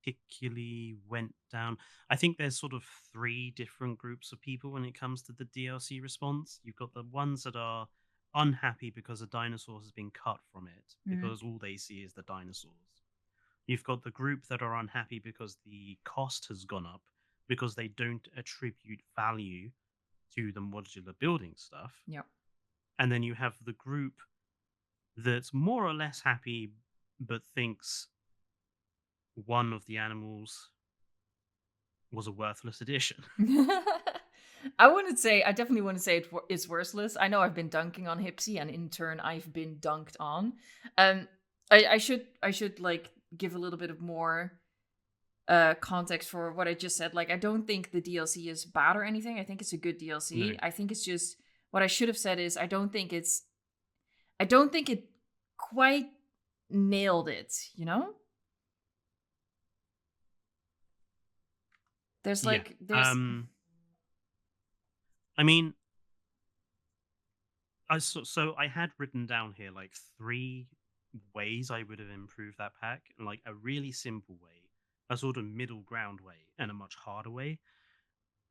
particularly went down. I think there's sort of three different groups of people when it comes to the DLC response. You've got the ones that are unhappy because a dinosaur has been cut from it, because all they see is the dinosaurs. You've got the group that are unhappy because the cost has gone up, because they don't attribute value to the modular building stuff. Yeah. And then you have the group that's more or less happy but thinks one of the animals was a worthless addition. I definitely wouldn't say it's worthless. I know I've been dunking on Hipsy, and in turn I've been dunked on. I should like give a little bit of more context for what I just said. Like, I don't think the DLC is bad or anything. I think it's a good DLC. No. I think it's just, what I should have said is I don't think it quite nailed it, you know? There's like I mean, so I had written down here like 3 ways I would have improved that pack, like a really simple way, a sort of middle ground way, and a much harder way.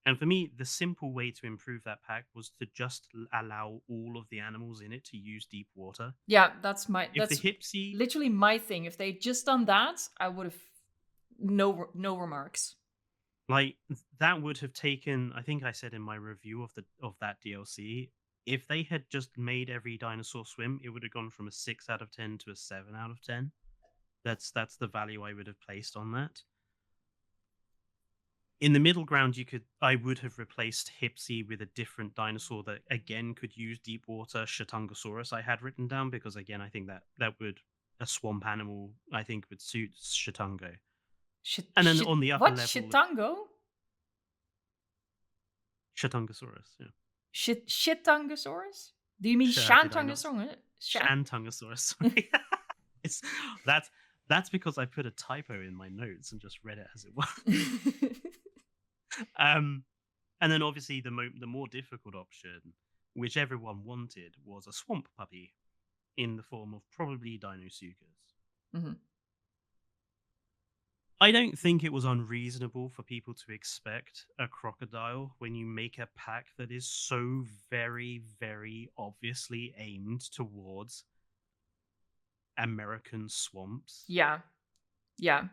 And for me, the simple way to improve that pack was to just allow all of the animals in it to use deep water. Yeah, that's the Hipsy, literally my thing. If they'd just done that, I would have no remarks. Like, that would have taken, I think I said in my review of that DLC, if they had just made every dinosaur swim, it would have gone from a 6 out of 10 to a 7 out of 10. That's the value I would have placed on that. In the middle ground, I would have replaced Hipsy with a different dinosaur that again could use deep water. Shatungosaurus I had written down, because again I think that would, a swamp animal, I think, would suit Shatungo. And then on the upper level, Shitango? Shatungosaurus, yeah. Shitangosaurus? Do you mean Shantungosaurus? Shantungosaurus. That's because I put a typo in my notes and just read it as it was. And then obviously the more difficult option, which everyone wanted, was a swamp puppy. in the form of probably Dinosuchus. Hmm. I don't think it was unreasonable for people to expect a crocodile when you make a pack that is so very, very obviously aimed towards American swamps. Yeah, yeah.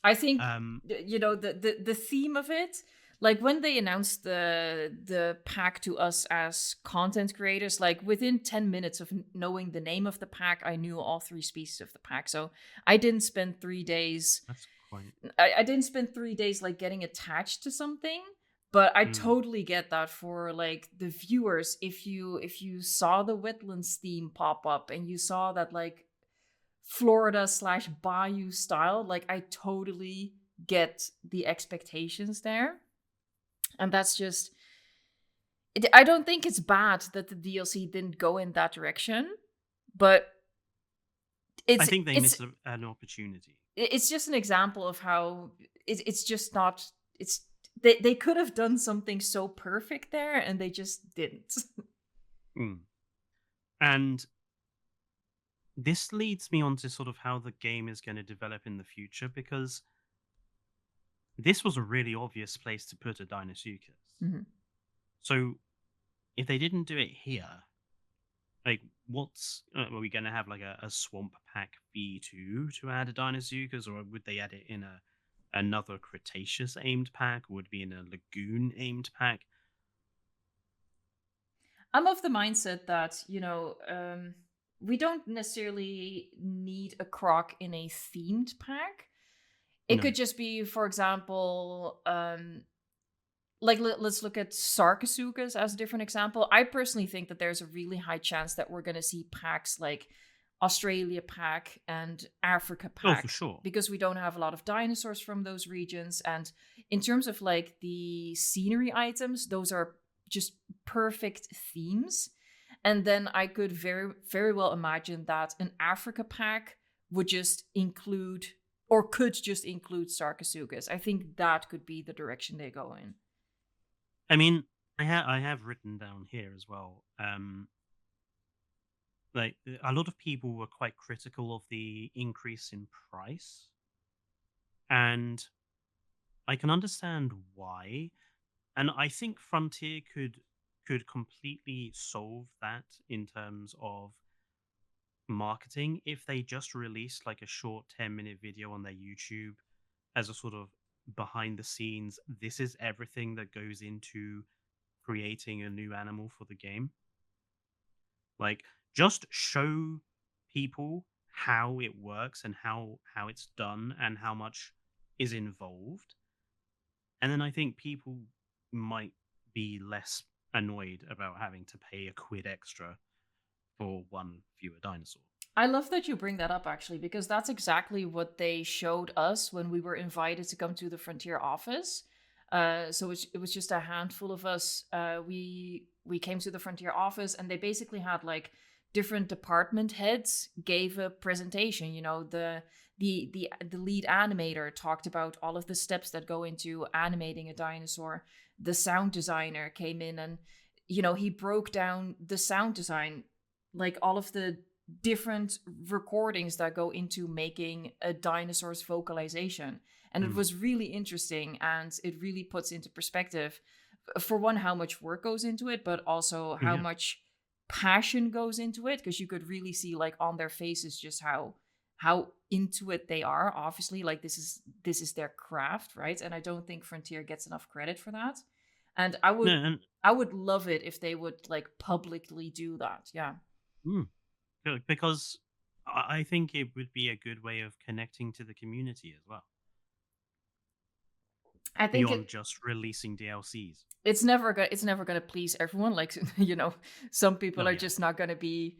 I think Um, the theme of it, like when they announced the pack to us as content creators, like within 10 minutes of knowing the name of the pack, I knew all three species of the pack. So I didn't spend 3 days. that's quite. I didn't spend 3 days like getting attached to something. But I Mm, totally get that for like the viewers. If you saw the wetlands theme pop up and you saw that like Florida/Bayou style, like I totally get the expectations there. And that's just I don't think it's bad that the DLC didn't go in that direction, but I it's think they it's missed an opportunity. it's just an example of how it's just not it's they could have done something so perfect there and they just didn't. Mm. And this leads me on to sort of how the game is going to develop in the future, because this was a really obvious place to put a Dinosuchus. Mhm. So if they didn't do it here, like what's are we going to have like a swamp pack V2 to add a Dinosuchus, or would they add it in another Cretaceous aimed pack, or would it be in a lagoon aimed pack? I'm of the mindset that, we don't necessarily need a croc in a themed pack. It No. could just be, for example, like let's look at Sarcosuchus as a different example. I personally think that there's a really high chance that we're going to see packs like Australia pack and Africa Oh, for pack sure. because we don't have a lot of dinosaurs from those regions. And in terms of like the scenery items, those are just perfect themes. And then I could very, very well imagine that an Africa pack would just include or could just include Sarcosuchus. I think that could be the direction they go in. I mean, I have written down here as well. Like a lot of people were quite critical of the increase in price, and I can understand why. And I think Frontier could completely solve that in terms of marketing if they just released like a short 10-minute video on their YouTube as a sort of behind the scenes, this is everything that goes into creating a new animal for the game. Like just show people how it works and how it's done and how much is involved. And then I think people might be less annoyed about having to pay a quid extra for one fewer dinosaur. I love that you bring that up actually, because that's exactly what they showed us when we were invited to come to the Frontier office. So it was just a handful of us. We came to the Frontier office, and they basically had like different department heads gave a presentation. You know, the lead animator talked about all of the steps that go into animating a dinosaur. The sound designer came in and he broke down the sound design, like all of the different recordings that go into making a dinosaur's vocalization. And it Mm, was really interesting, and it really puts into perspective, for one, how much work goes into it, but also how yeah. much passion goes into it, because you could really see like on their faces just how into it they are. Obviously, like this is their craft, right? And I don't think Frontier gets enough credit for that. And I No, would and I would love it if they would like publicly do that. Yeah. mm, good, because I think it would be a good way of connecting to the community as well, I think beyond just releasing DLCs. it's never gonna please everyone. Like some people Oh are yeah. just not gonna be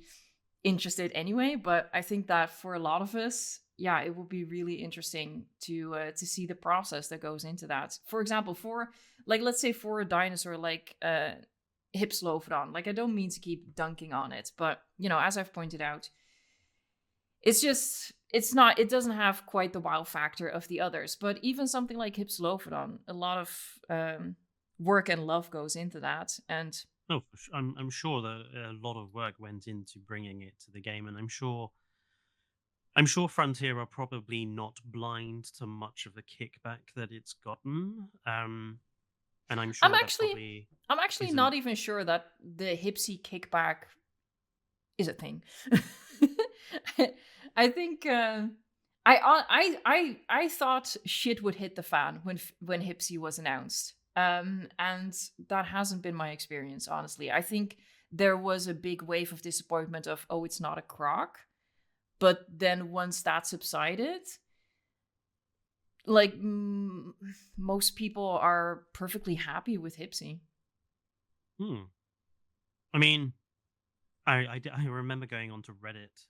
interested anyway. But I think that for a lot of us, yeah, it will be really interesting to see the process that goes into that. For example, for like let's say for a dinosaur like Hypsilophodon, like I don't mean to keep dunking on it, but as I've pointed out, it doesn't have quite the wow factor of the others. But even something like Hypsilophodon, a lot of work and love goes into that. And No, for I'm sure that a lot of work went into bringing it to the game, and I'm sure Frontier are probably not blind to much of the kickback that it's gotten. And I'm I'm sure that actually probably I'm actually isn't. not even sure that the hipsy kickback is a thing. I think I thought shit would hit the fan when Hipsy was announced, and that hasn't been my experience. Honestly, I think there was a big wave of disappointment of oh, it's not a croc, but then once that subsided, like most people are perfectly happy with Hipsy. Hmm. I mean, I remember going onto Reddit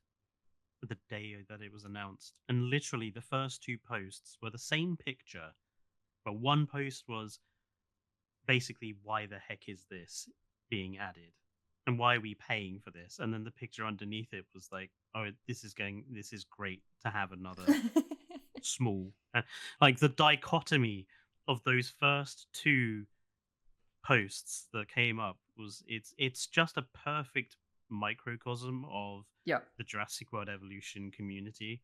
the day that it was announced, and literally the first two posts were the same picture, but one post was basically why the heck is this being added, and why are we paying for this? And then the picture underneath it was like, oh, this is great to have another small, like the dichotomy of those first two posts that came up was it's just a perfect microcosm of Yeah. the Jurassic World Evolution community.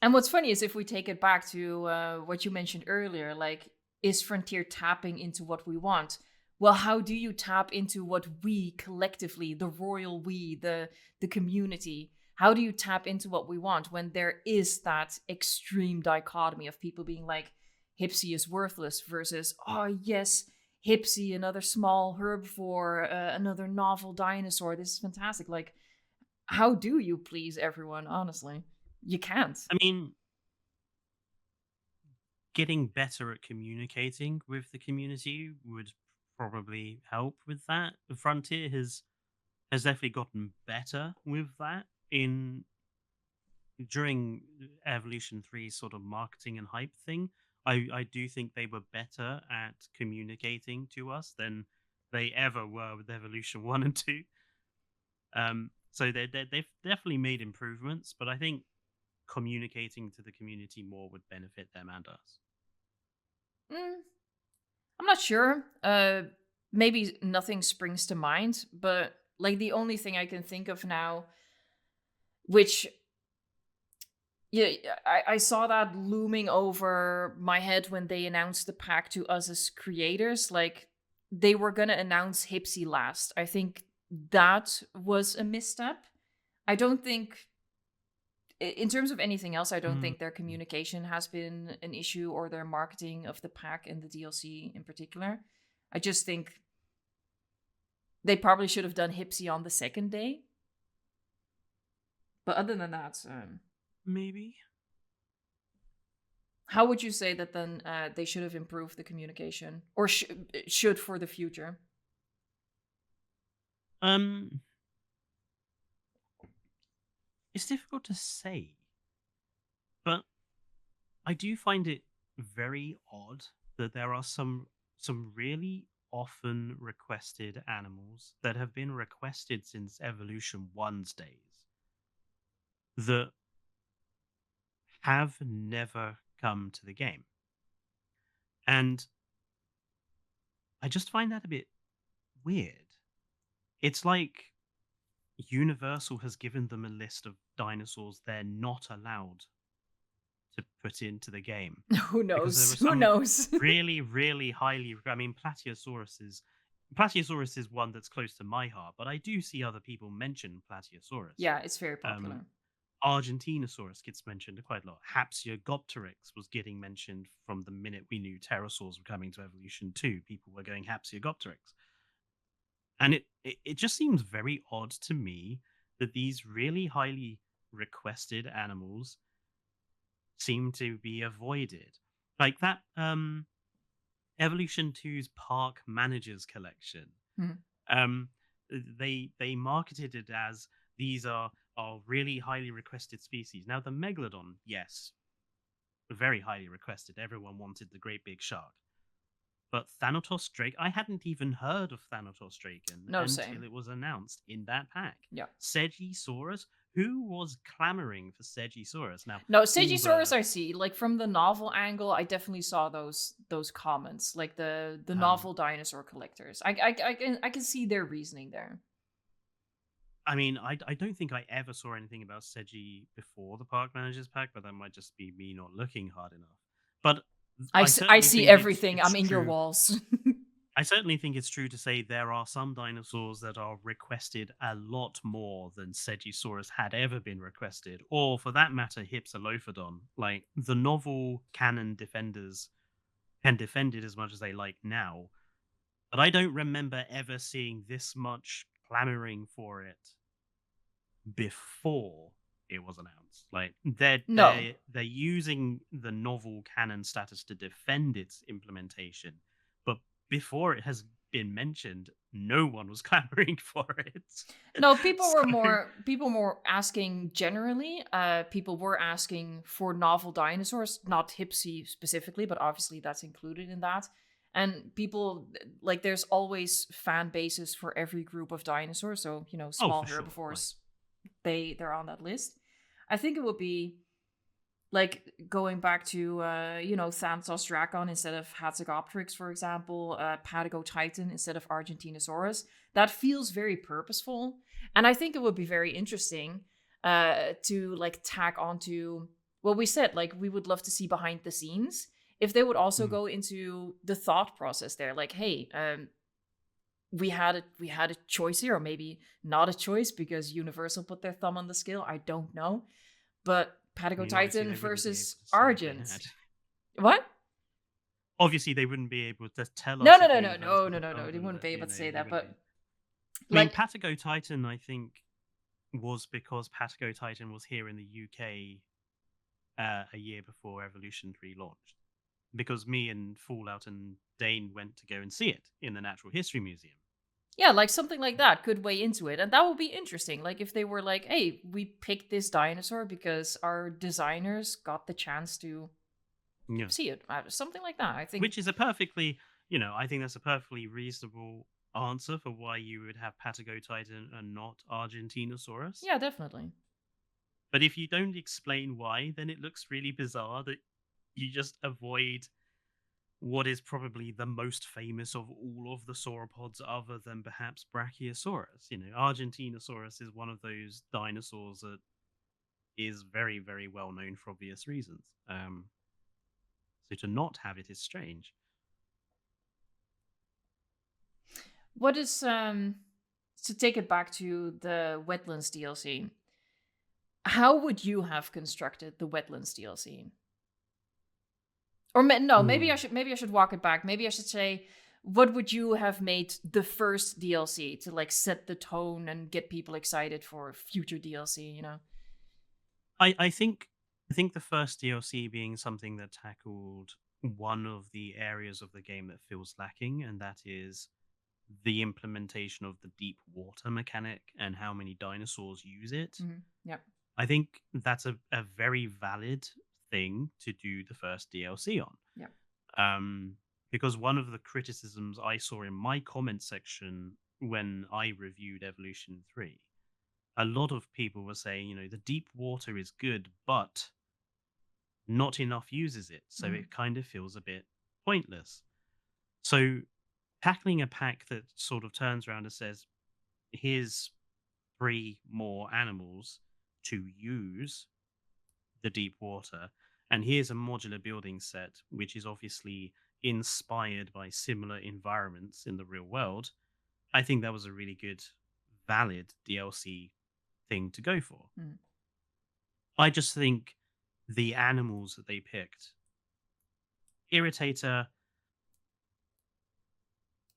And what's funny is if we take it back to what you mentioned earlier, like, is Frontier tapping into what we want? Well, how do you tap into what we collectively, the royal we, the community, how do you tap into what we want when there is that extreme dichotomy of people being like, Hipsy is worthless versus, oh, yes, Hipsy, another small herbivore, another novel dinosaur. This is fantastic. Like, how do you please everyone, honestly? You can't. I mean, getting better at communicating with the community would probably help with that. The Frontier has definitely gotten better with that in during Evolution 3's sort of marketing and hype thing. I do think they were better at communicating to us than they ever were with Evolution 1 and 2. So they've definitely made improvements, but I think communicating to the community more would benefit them and us. Mm, I'm not sure. Maybe nothing springs to mind, but like the only thing I can think of now, which yeah, I saw that looming over my head when they announced the pack to us as creators. Like they were gonna announce Hipsy last. I think that was a misstep. I don't think in terms of anything else, I don't Mm. think their communication has been an issue or their marketing of the pack and the DLC in particular. I just think they probably should have done Hipsy on the second day. But other than that, Maybe. how would you say that then they should have improved the communication or should for the future? Um, it's difficult to say, but I do find it very odd that there are some really often requested animals that have been requested since Evolution 1's days that have never come to the game. And I just find that a bit weird. It's like Universal has given them a list of dinosaurs they're not allowed to put into the game Who because there knows? were Who some knows? really, really highly. I mean, Plateosaurus is one that's close to my heart, but I do see other people mention Plateosaurus. Yeah, it's very Um, popular. Argentinosaurus gets mentioned quite a lot. Hapsiogopteryx was getting mentioned from the minute we knew pterosaurs were coming to Evolution 2. People were going Hapsiogopteryx. And it just seems very odd to me that these really highly requested animals seem to be avoided. Like that Evolution 2's Park Managers Collection. Mhm. Um they marketed it as these are really highly requested species. Now the megalodon, yes, very highly requested. Everyone wanted the great big shark. But Thanatos Drake, I hadn't even heard of Thanatos Draken No, until same. it was announced in that pack. Yeah. Segisaurus, who was clamoring for Segisaurus? Now, No, all Sigisaurus the I see. Like from the novel angle, I definitely saw those comments, like the um, novel dinosaur collectors. I can see their reasoning there. I mean, I don't think I ever saw anything about Segi before the Park Managers Pack, but that might just be me not looking hard enough. But I I certainly see think everything. it's I'm in your true. walls. I certainly think it's true to say there are some dinosaurs that are requested a lot more than Segisaurus had ever been requested, or for that matter, Hypsilophodon. Like the novel canon defenders can defend it as much as they like now, but I don't remember ever seeing this much clamoring for it before it was announced. Like they're No, they're they're using the novel canon status to defend its implementation, but before it has been mentioned, no one was clamoring for it. no, So people more asking generally. People were asking for novel dinosaurs, not Hipsy specifically, but obviously that's included in that. And people like there's always fan bases for every group of dinosaurs. So oh, small for sure. Like herbivores, they're on that list. I think it would be like going back to Thanatos Dracon instead of Hatzegopteryx, for example, Patagotitan instead of Argentinosaurus. That feels very purposeful, and I think it would be very interesting to like tack onto what we said. Like we would love to see behind the scenes if they would also mm, go into the thought process there. Like, hey, we had a choice here, or maybe not a choice because Universal put their thumb on the scale. I don't know, but I mean, obviously Patagotitan they wouldn't be able versus to say if they Argent. had. What? Obviously, they wouldn't be able to tell No, us no, if no, no, no, Universal no, had no, no. told They them wouldn't that be able to say they that. wouldn't But be. I mean, like, Patago Titan, I think, was because Patago Titan was here in the UK a year before Evolution 3 launched. Because me and Fallout and Dane went to go and see it in the Natural History Museum. yeah, like something like that could weigh into it, and that would be interesting. Like if they were like, "Hey, we picked this dinosaur because our designers got the chance to Yeah. see it," something like that. I think. Which is a perfectly, I think that's a perfectly reasonable answer for why you would have Patago Titan and not Argentinosaurus. Yeah, definitely. But if you don't explain why, then it looks really bizarre that you just avoid what is probably the most famous of all of the sauropods other than perhaps Brachiosaurus. Argentinosaurus is one of those dinosaurs that is very, very well known for obvious reasons. So to not have it is strange. What is to take it back to the Wetlands DLC? How would you have constructed the Wetlands DLC? Or no, Ooh. maybe I should walk it back. Maybe I should say, what would you have made the first DLC to like set the tone and get people excited for future DLC? I think the first DLC being something that tackled one of the areas of the game that feels lacking, and that is the implementation of the deep water mechanic and how many dinosaurs use it. Yep. I think that's a very valid thing to do the first DLC on. Yep. Because one of the criticisms I saw in my comment section when I reviewed Evolution 3, a lot of people were saying, the deep water is good, but not enough uses it. So it kind of feels a bit pointless. So tackling a pack that sort of turns around and says, here's 3 more animals to use the deep water, and here's a modular building set, which is obviously inspired by similar environments in the real world. I think that was a really good, valid DLC thing to go for. I just think the animals that they picked, Irritator,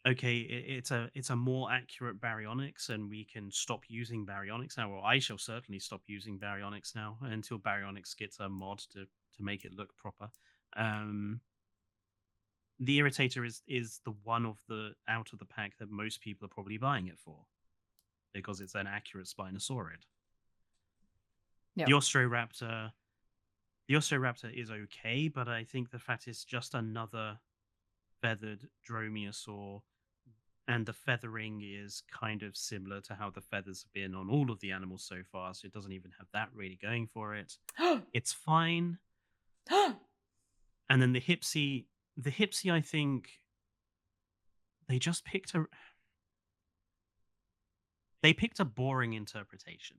okay, it's a more accurate baryonyx, and we can stop using baryonyx now. Well, I shall certainly stop using baryonyx now until baryonyx gets a mod to make it look proper. The Irritator is the one of the out of the pack that most people are probably buying it for because it's an accurate Spinosaurid. Yep. The Osteoraptor is okay, but I think the fact it's just another feathered dromaeosaur, and the feathering is kind of similar to how the feathers have been on all of the animals so far, so it doesn't even have that really going for it. It's fine. And then the hipsy, I think they just picked a boring interpretation.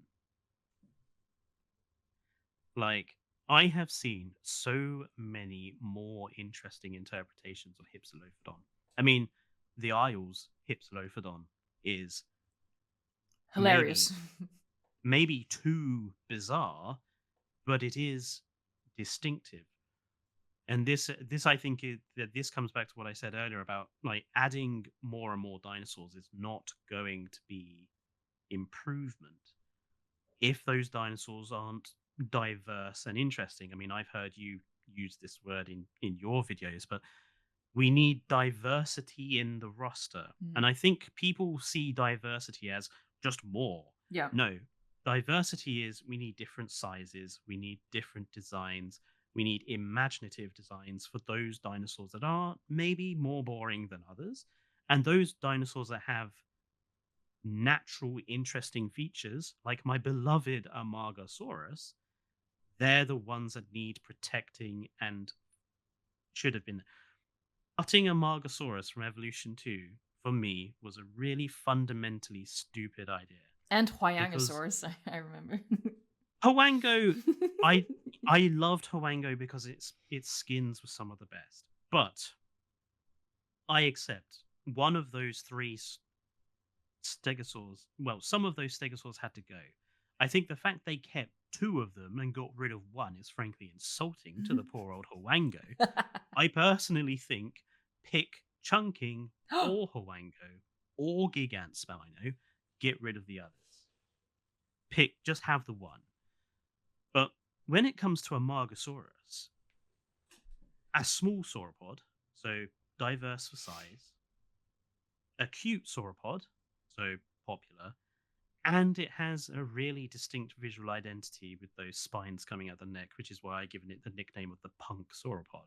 Like, I have seen so many more interesting interpretations of Hypsilophodon. I mean, the Isles Hypsilophodon is maybe Hilarious. maybe too bizarre, but it is distinctive. And this I think that this comes back to what I said earlier about like adding more and more dinosaurs is not going to be improvement if those dinosaurs aren't diverse and interesting. I mean, I've heard you use this word in your videos, but we need diversity in the roster. And I think people see diversity as just more. Yeah. No, diversity is we need different sizes, we need different designs, we need imaginative designs for those dinosaurs that are maybe more boring than others, and those dinosaurs that have natural, interesting features, like my beloved Amargasaurus, they're the ones that need protecting and should have been. Cutting Amargasaurus from Evolution 2, for me, was a really fundamentally stupid idea. And Because Huayangosaurus, I remember. Hwango, I loved Hwango because its skins were some of the best. But I accept one of those three stegosaurs. Well, some of those stegosaurs had to go. I think the fact they kept two of them and got rid of one is frankly insulting to the poor old Hwango. I personally think pick Chunking or Hwango or Gigantspino, get rid of the others. Just have the one. But when it comes to Amargasaurus, a small sauropod, so diverse for size, a cute sauropod, so popular, and it has a really distinct visual identity with those spines coming out the neck, which is why I've given it the nickname of the punk sauropod.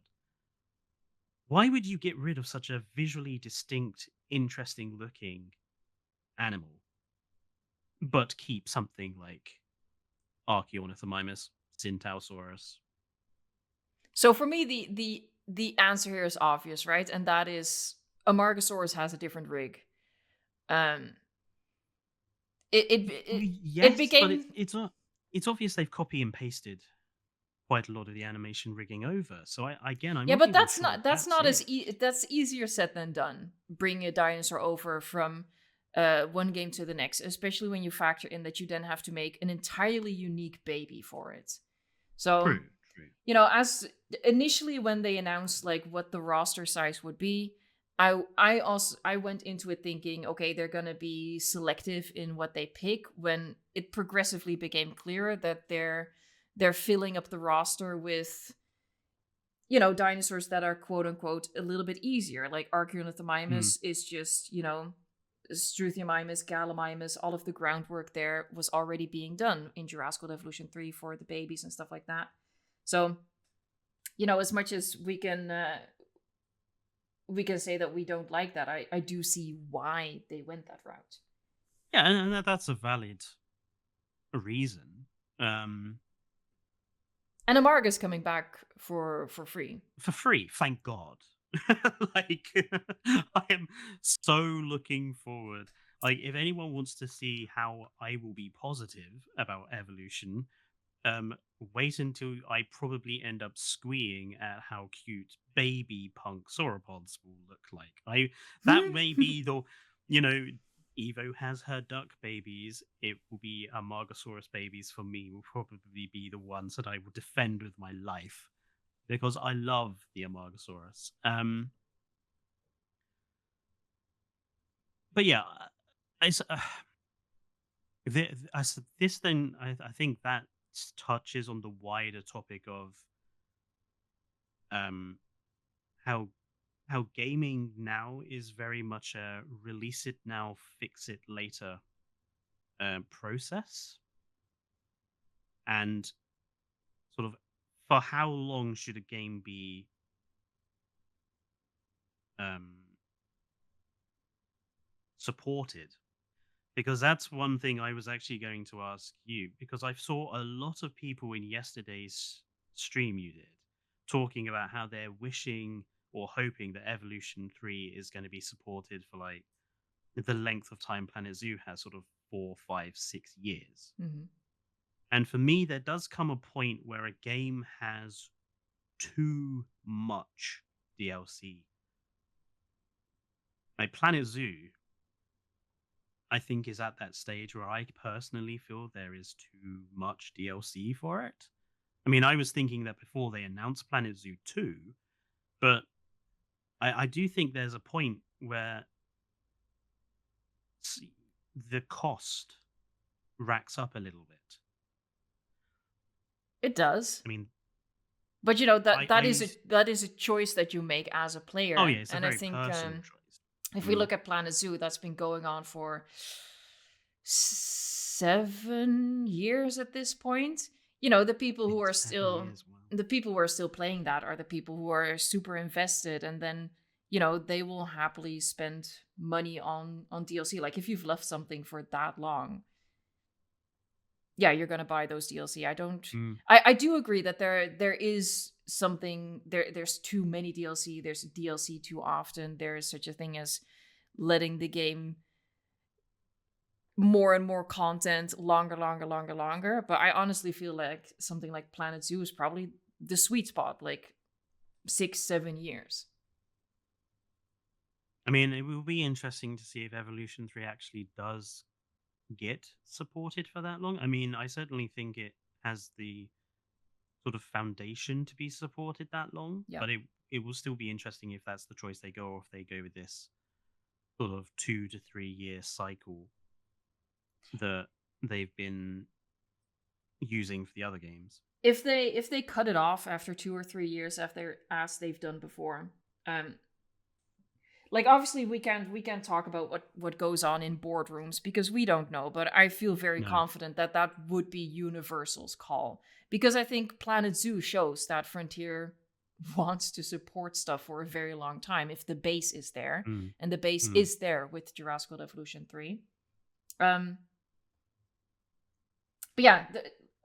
Why would you get rid of such a visually distinct, interesting looking animal, but keep something like Archaeornithomimus, Centausaurus? So for me, the answer here is obvious, right? And that is Amargasaurus has a different rig. It Yes, but became it's obvious they've copy and pasted quite a lot of the animation rigging over. So I'm yeah, not but even that's sure not it. that's easier said than done. Bringing a dinosaur over from one game to the next, especially when you factor in that you then have to make an entirely unique baby for it. So, True. as initially when they announced like what the roster size would be, I went into it thinking, okay, they're gonna be selective in what they pick. When it progressively became clearer that they're filling up the roster with dinosaurs that are quote unquote a little bit easier. Like Mm. Archaeornithomimus is just Struthiomimus, Gallimimus, all of the groundwork there was already being done in Jurassic World Evolution 3 for the babies and stuff like that. So, as much as we can say that we don't like that, I do see why they went that route. Yeah, and that's a valid reason. And Amarga's coming back for free. For free, thank God. Like, I am so looking forward. Like, if anyone wants to see how I will be positive about evolution, wait until I probably end up squeeing at how cute baby punk sauropods will look like. That may be the, you know, Evo has her duck babies. It will be Amargasaurus babies for me. Will probably be the ones that I will defend with my life because I love the Amargasaurus. But yeah, it's this then I think that touches on the wider topic of um how gaming now is very much a release it now, fix it later process, and sort of for how long should a game be um supported? Because that's one thing I was actually going to ask you, because I saw a lot of people in yesterday's stream you did talking about how they're wishing or hoping that Evolution 3 is going to be supported for like the length of time Planet Zoo has, sort of 4, 5, 6 years. Hmm. And for me, there does come a point where a game has too much DLC. Like Planet Zoo, I think, is at that stage where I personally feel there is too much DLC for it. I mean, I was thinking that before they announced Planet Zoo 2, but I do think there's a point where s- the cost racks up a little bit. It does. I mean, But you know that I that is a choice that you make as a oh player, yeah, it's a and I very think personal choice. if we Mm, look at Planet Zoo, that's been going on for 7 years at this point. You know, I think 7 years. Wow. the people who are still playing that are the people who are super invested, and then you know they will happily spend money on DLC. Like if you've left something for that long, yeah, you're gonna buy those DLC. I don't. Mm. I do agree that there is something there. There's too many DLC. There's DLC too often. There is such a thing as letting the game more and more content longer. But I honestly feel like something like Planet Zoo is probably the sweet spot, like 6, 7 years. I mean, it will be interesting to see if Evolution 3 actually does get supported for that long. I mean, I certainly think it has the sort of foundation to be supported that long, Yeah. but it will still be interesting if that's the choice they go, or if they go with this sort of 2 to 3 year cycle that they've been using for the other games. If they cut it off after 2 or 3 years after as they've done before, um, like obviously we can't talk about what goes on in boardrooms because we don't know, but I feel very No. confident that that would be Universal's call, because I think Planet Zoo shows that Frontier wants to support stuff for a very long time if the base is there, Mm, and the base mm. is there with Jurassic World Evolution 3. um but yeah,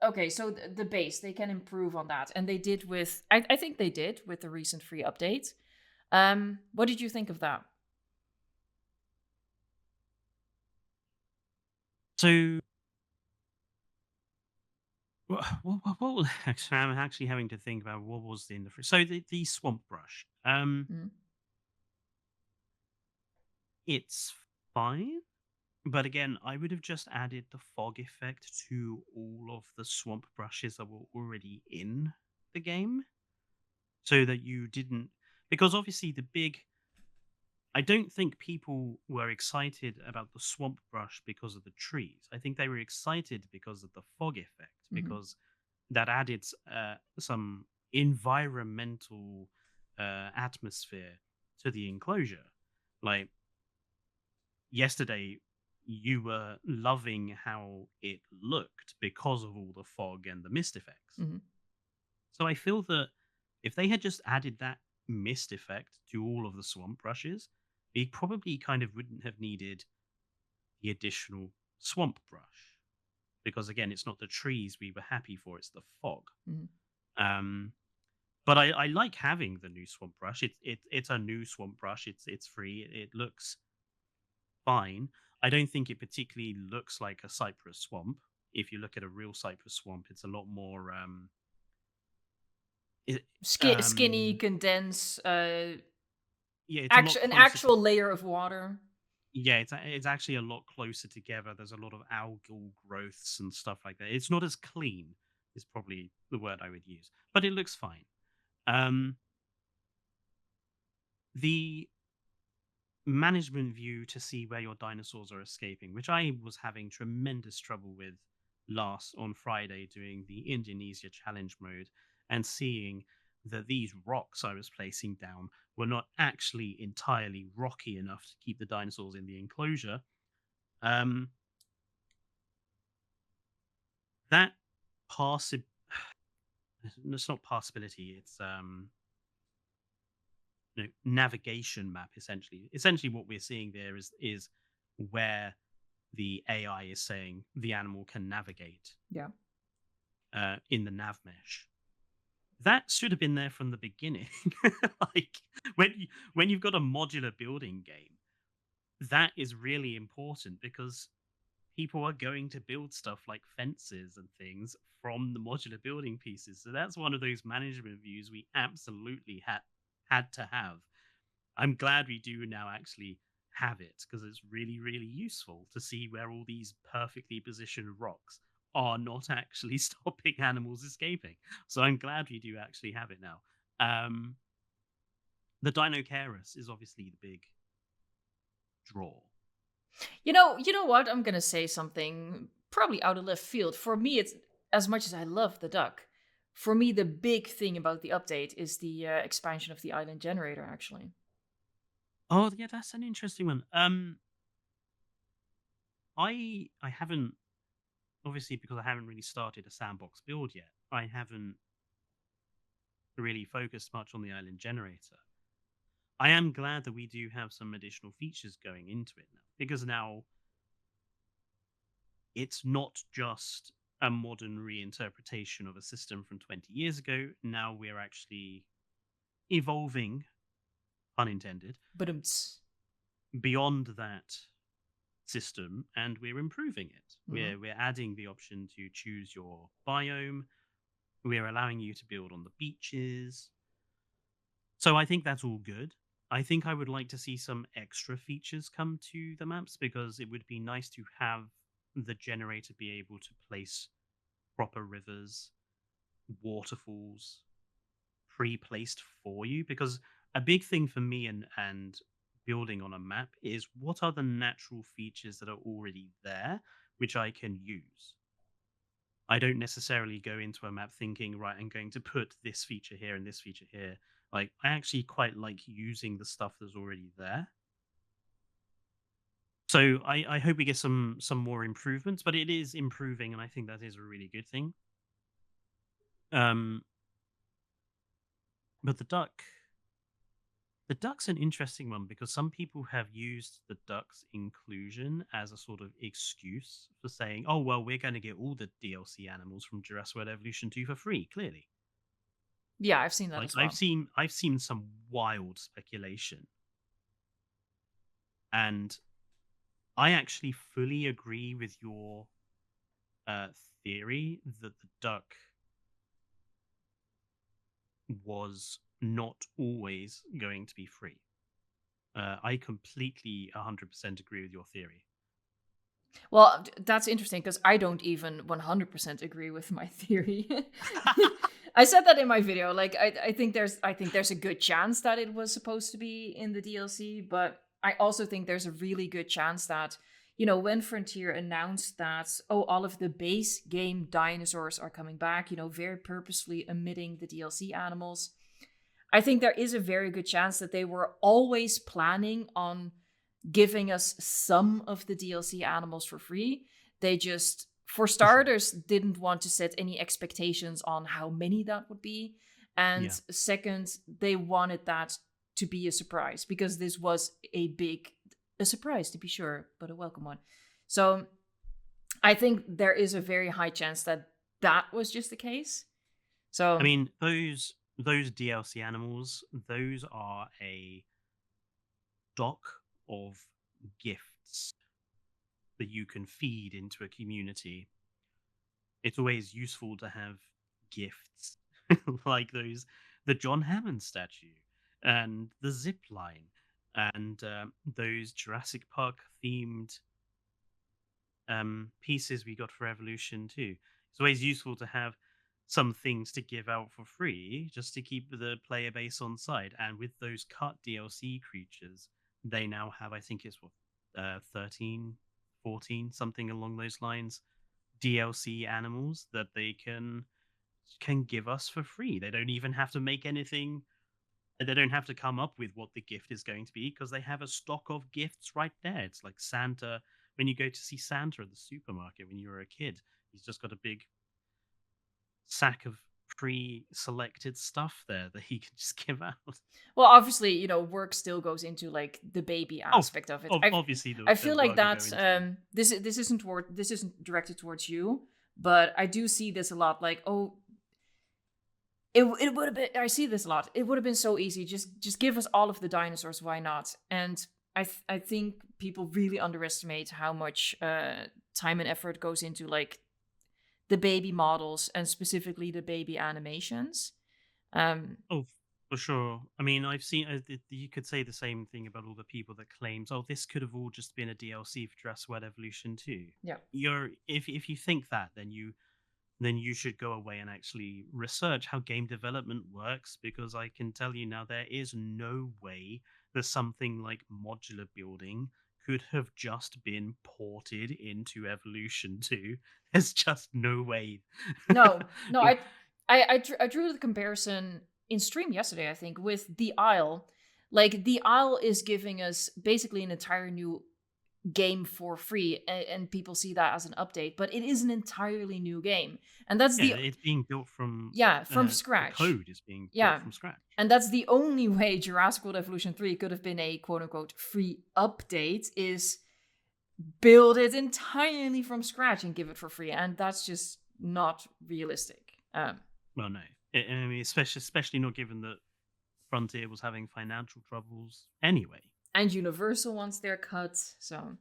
okay, so the base, they can improve on that, and they did with I think they did with the recent free update. What did you think of that? So, actually, I'm actually having to think about what was in the so the swamp brush. Mm. It's fine. But again, I would have just added the fog effect to all of the swamp brushes that were already in the game, so that you didn't. Because obviously, I don't think people were excited about the swamp brush because of the trees. I think they were excited because of the fog effect, Hmm. because that added some environmental atmosphere to the enclosure. Like, yesterday, you were loving how it looked because of all the fog and the mist effects. Hmm. So I feel that if they had just added that mist effect to all of the swamp brushes, we probably kind of wouldn't have needed the additional swamp brush. Because again, it's not the trees we were happy for, it's the fog. Hmm. Um, but I like having the new swamp brush. It's a new swamp brush. It's free. It looks fine. I don't think it particularly looks like a cypress swamp. If you look at a real cypress swamp, it's a lot more it, Skinny, um condense, yeah, it's a lot an closer to actual layer of water. yeah, it's actually a lot closer together. There's a lot of algal growths and stuff like that. It's not as clean is probably the word I would use, but it looks fine. Um the management view to see where your dinosaurs are escaping, which I was having tremendous trouble with last on Friday doing the Indonesia challenge mode, and seeing that these rocks I was placing down were not actually entirely rocky enough to keep the dinosaurs in the enclosure. Um, that possi it's not possibility, it's navigation map essentially. Essentially what we're seeing there is where the AI is saying the animal can navigate Yeah. in the nav mesh. That should have been there from the beginning. Like when you've got a modular building game, that is really important because people are going to build stuff like fences and things from the modular building pieces. So that's one of those management views we absolutely had to have. I'm glad we do now actually have it because it's really, really useful to see where all these perfectly positioned rocks are not actually stopping animals escaping. So I'm glad we do actually have it now. Um, the Dinocaris is obviously the big draw. You know what? I'm gonna say something probably out of left field. For me, it's as much as I love the duck. For me, the big thing about the update is the expansion of the island generator. Actually, Oh yeah, that's an interesting one. I haven't, obviously because I haven't really started a sandbox build yet. I haven't really focused much on the island generator. I am glad that we do have some additional features going into it now because now it's not just a modern reinterpretation of a system from 20 years ago. Now we're actually evolving, pun intended, but beyond that system and we're improving it. mm-hmm. We're adding the option to choose your biome. We're allowing you to build on the beaches. So I think that's all good. I think I would like to see some extra features come to the maps because it would be nice to have the generator be able to place proper rivers, waterfalls pre-placed for you. Because a big thing for me and building on a map is what are the natural features that are already there which I can use. I don't necessarily go into a map thinking, right, I'm going to put this feature here and this feature here. Like, I actually quite like using the stuff that's already there. So I hope we get some more improvements, but it is improving, and I think that is a really good thing. Um, but the duck's an interesting one because some people have used the duck's inclusion as a sort of excuse for saying, "Oh well, we're going to get all the DLC animals from Jurassic World Evolution 2 for free." Clearly, Yeah, I've seen that like as well. I've seen some wild speculation, and I actually fully agree with your uh, theory that the duck was not always going to be free. I completely 100% agree with your theory. Well, that's interesting because I don't even 100% agree with my theory. I said that in my video. Like, I think there's a good chance that it was supposed to be in the DLC, but I also think there's a really good chance that, when Frontier announced that, oh, all of the base game dinosaurs are coming back, very purposefully omitting the DLC animals. I think there is a very good chance that they were always planning on giving us some of the DLC animals for free. They just, for For sure. starters, didn't want to set any expectations on how many that would be. And Yeah. second, they wanted that to be a surprise because this was a surprise to be sure, but a welcome one. So I think there is a very high chance that that was just the case. I So mean, those DLC animals, those are a stock of gifts that you can feed into a community. It's always useful to have gifts like the John Hammond statue and the zip line and those Jurassic Park themed pieces we got for Evolution too. It's always useful to have some things to give out for free just to keep the player base on side. And with those cut DLC creatures, they now have, I think it's what, 13, 14, something along those lines, DLC animals that they can give us for free. They don't even have to make anything. They don't have to come up with what the gift is going to be because they have a stock of gifts right there. It's like Santa. When you go to see Santa at the supermarket when you were a kid, he's just got a big sack of pre-selected stuff there that he can just give out. Well, obviously, work still goes into like the baby Oh, aspect of it. obviously I the feel like work will go that's into it. this isn't directed towards you, but I do see this a lot. Like, oh, it would have been. I see this a lot. It would have been so easy. Just give us all of the dinosaurs. Why not? And I think people really underestimate how much time and effort goes into like the baby models and specifically the baby animations. Um, Oh, for sure. I mean, I've seen. You could say the same thing about all the people that claims, "Oh, this could have all just been a DLC for Jurassic World Evolution 2." yeah. If you think that, then you should go away and actually research how game development works, because I can tell you now there is no way that something like modular building could have just been ported into Evolution 2. There's just no way. No, no, I drew the comparison in stream yesterday, I think, with the Isle. Like the Isle is giving us basically an entire new game for free, and people see that as an update, but it is an entirely new game, and that's Yeah, the it's being built from yeah from the scratch. code is being built Yeah, from scratch. and that's the only way Jurassic World Evolution 3 could have been a quote unquote free update is build it entirely from scratch and give it for free, and that's just not realistic. Well, no, I mean, especially not given that Frontier was having financial troubles anyway. And Universal wants their cut, so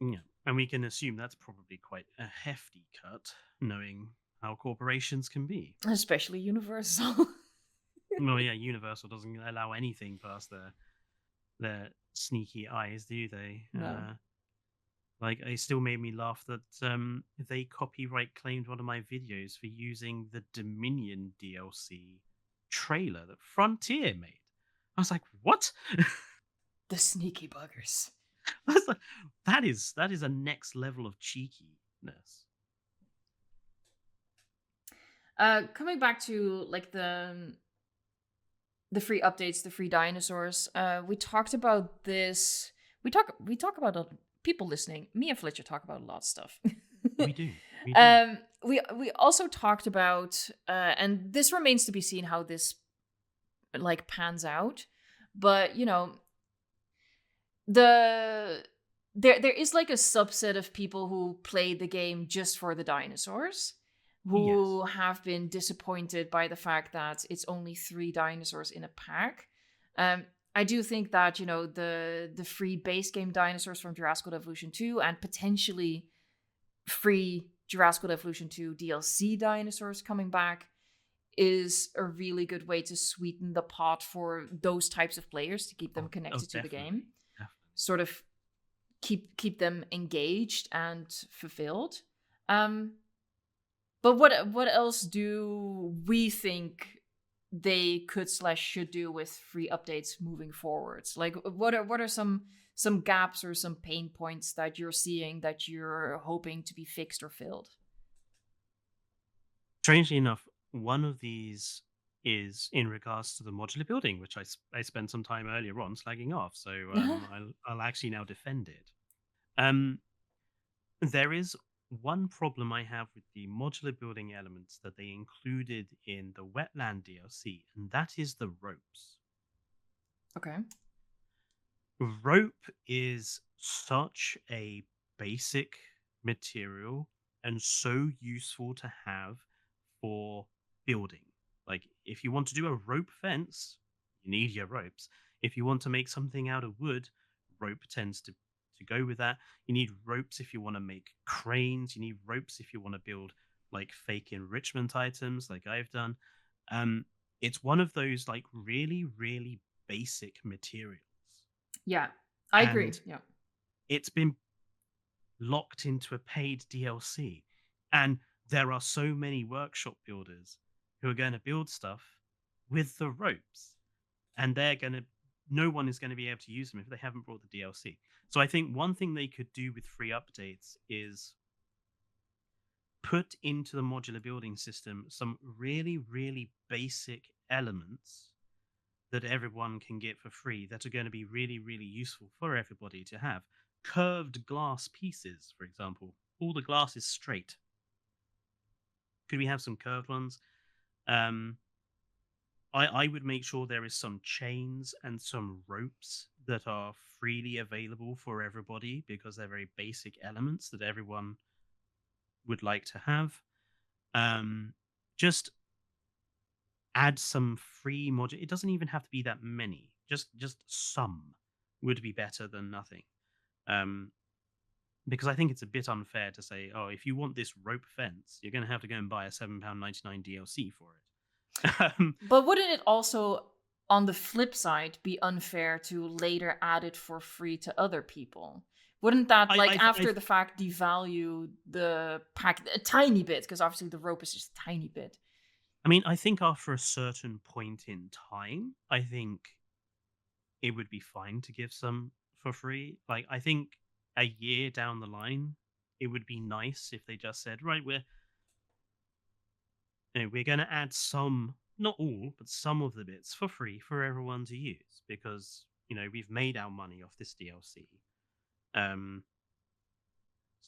Yeah, and we can assume that's probably quite a hefty cut, knowing how corporations can be. especially Universal. Well, yeah, Universal doesn't allow anything past their sneaky eyes, do they? No. Like, it still made me laugh that they copyright claimed one of my videos for using the Dominion DLC trailer that Frontier made. I was like, what? The sneaky buggers. I was like, that is a next level of cheekiness. Coming back to like the free updates, the free dinosaurs. We talked about this. We talk about people listening. Me and Fletcher talk about a lot of stuff. We do. We do. We also talked about, and this remains to be seen how this like pans out. But there is like a subset of people who play the game just for the dinosaurs, who have been disappointed by the fact that it's only 3 dinosaurs in a pack. I do think that the free base game dinosaurs from Jurassic World Evolution 2 and potentially free Jurassic World Evolution 2 DLC dinosaurs coming back is a really good way to sweeten the pot for those types of players, to keep them connected to the game. Definitely. Sort of keep them engaged and fulfilled. But what else do we think they could/should do with free updates moving forwards? Like, what are some gaps or some pain points that you're seeing that you're hoping to be fixed or filled? Strangely enough, one of these is in regards to the modular building, which I spent some time earlier on slagging off. So I'll actually now defend it. There is one problem I have with the modular building elements that they included in the Wetland DLC, and that is the ropes. Okay. Rope is such a basic material and so useful to have for building. Like, if you want to do a rope fence, you need your ropes. If you want to make something out of wood, rope tends to go with that. You need ropes if you want to make cranes. You need ropes if you want to build like fake enrichment items, like I've done. It's one of those like really, really basic materials. Yeah, I agree. And Yeah. it's been locked into a paid DLC. And there are so many workshop builders who are going to build stuff with the ropes. And no one is going to be able to use them if they haven't brought the DLC. So I think one thing they could do with free updates is put into the modular building system some really, really basic elements that everyone can get for free that are going to be really, really useful for everybody to have. Curved glass pieces, for example. All the glass is straight. Could we have some curved ones? Um, I would make sure there is some chains and some ropes that are freely available for everybody because they're very basic elements that everyone would like to have. Um, just add some free module. It doesn't even have to be that many. Just some would be better than nothing. Um, because I think it's a bit unfair to say, oh, if you want this rope fence, you're going to have to go and buy a £7.99 DLC for it. But wouldn't it also, on the flip side, be unfair to later add it for free to other people? Wouldn't that, like, I after the fact, devalue the pack a tiny bit? Because obviously the rope is just a tiny bit. I mean, I think after a certain point in time, I think it would be fine to give some for free. Like, I think a year down the line, it would be nice if they just said, right, we're going to add some, not all, but some of the bits for free for everyone to use because we've made our money off this DLC. Um,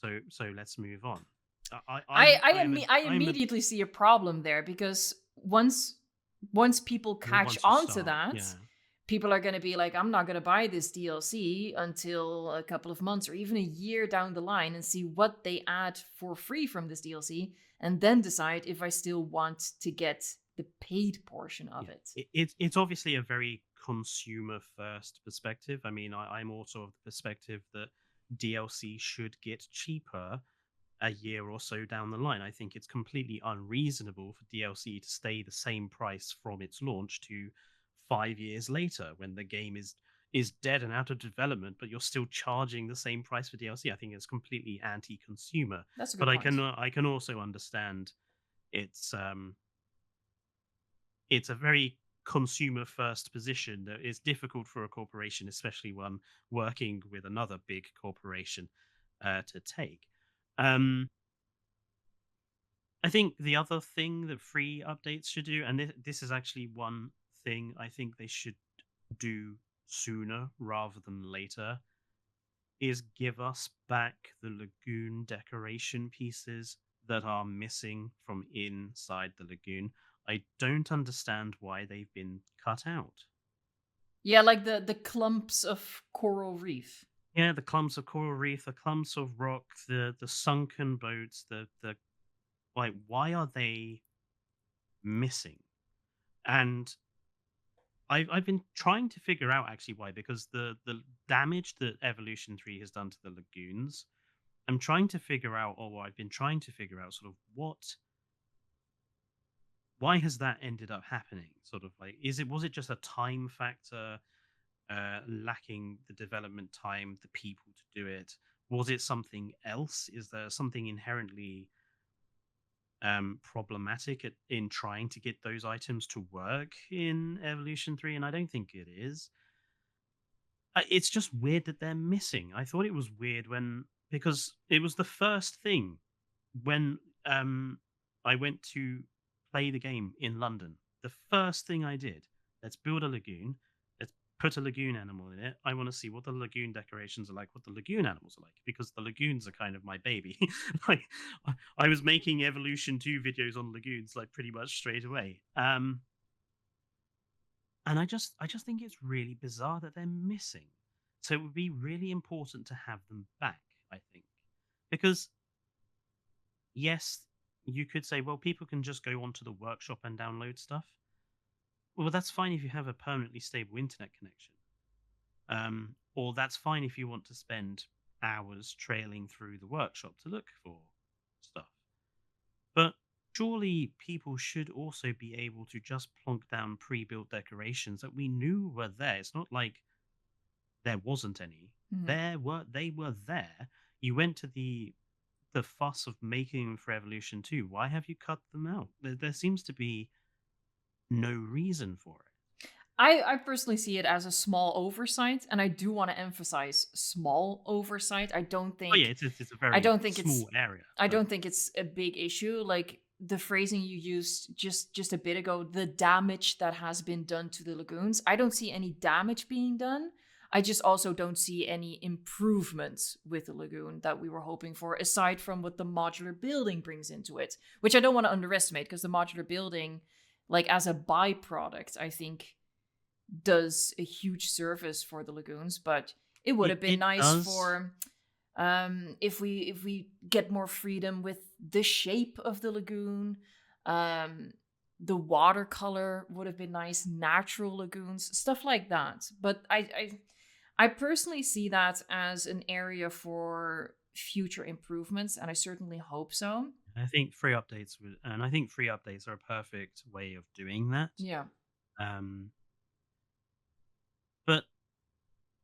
so let's move on. I I'm a immediately see a problem there because once people catch once you on to start, that, yeah. people are going to be like, I'm not going to buy this DLC until a couple of months or even a year down the line and see what they add for free from this DLC and then decide if I still want to get the paid portion of it. It's obviously a very consumer first perspective. I mean, I'm also of the perspective that DLC should get cheaper a year or so down the line. I think it's completely unreasonable for DLC to stay the same price from its launch to 5 years later when the game is dead and out of development, but you're still charging the same price for DLC. I think it's completely anti-consumer. That's a good But point. I can also understand it's it's a very consumer first position that is difficult for a corporation, especially one working with another big corporation, to take. Um, I think the other thing that free updates should do, and this is actually one thing I think they should do sooner rather than later, is give us back the lagoon decoration pieces that are missing from inside the lagoon. I don't understand why they've been cut out. Yeah, like the clumps of coral reef. Yeah, the clumps of coral reef, the clumps of rock, the sunken boats, the like, why are they missing? And I've been trying to figure out actually why, because the damage that Evolution 3 has done to the lagoons, I'm trying to figure out, or I've been trying to figure out, sort of why has that ended up happening? Sort of like, was it just a time factor, lacking the development time, the people to do it? Was it something else? Is there something inherently problematic in trying to get those items to work in Evolution 3? And I don't think it is. It's just weird that they're missing. I thought it was weird because it was the first thing when I went to play the game in London. The first thing I did, let's build a lagoon. Let's put a lagoon animal in it. I want to see what the lagoon decorations are like, what the lagoon animals are like, because the lagoons are kind of my baby. Like, I was making Evolution 2 videos on lagoons like pretty much straight away. And I just think it's really bizarre that they're missing. So it would be really important to have them back, I think. Because yes, you could say, well, people can just go onto the workshop and download stuff. Well, that's fine if you have a permanently stable internet connection. Or that's fine if you want to spend hours trailing through the workshop to look for stuff. But surely people should also be able to just plonk down pre-built decorations that we knew were there. It's not like there wasn't any. Mm-hmm. They were there. You went to the fuss of making them for Evolution 2. Why have you cut them out? There seems to be no reason for it. I personally see it as a small oversight, and I do want to emphasize small oversight. Oh yeah, it's a very small area. I don't think it's a big issue. Like the phrasing you used just a bit ago, the damage that has been done to the lagoons. I don't see any damage being done. I just also don't see any improvements with the lagoon that we were hoping for, aside from what the modular building brings into it, which I don't want to underestimate because the modular building like as a byproduct, I think does a huge service for the lagoons. But it would It have been it nice does. for if we get more freedom with the shape of the lagoon. um the watercolor would have been nice, natural lagoons, stuff like that. But I personally see that as an area for future improvements, and I certainly hope so. I think free updates are a perfect way of doing that. Yeah. Um, but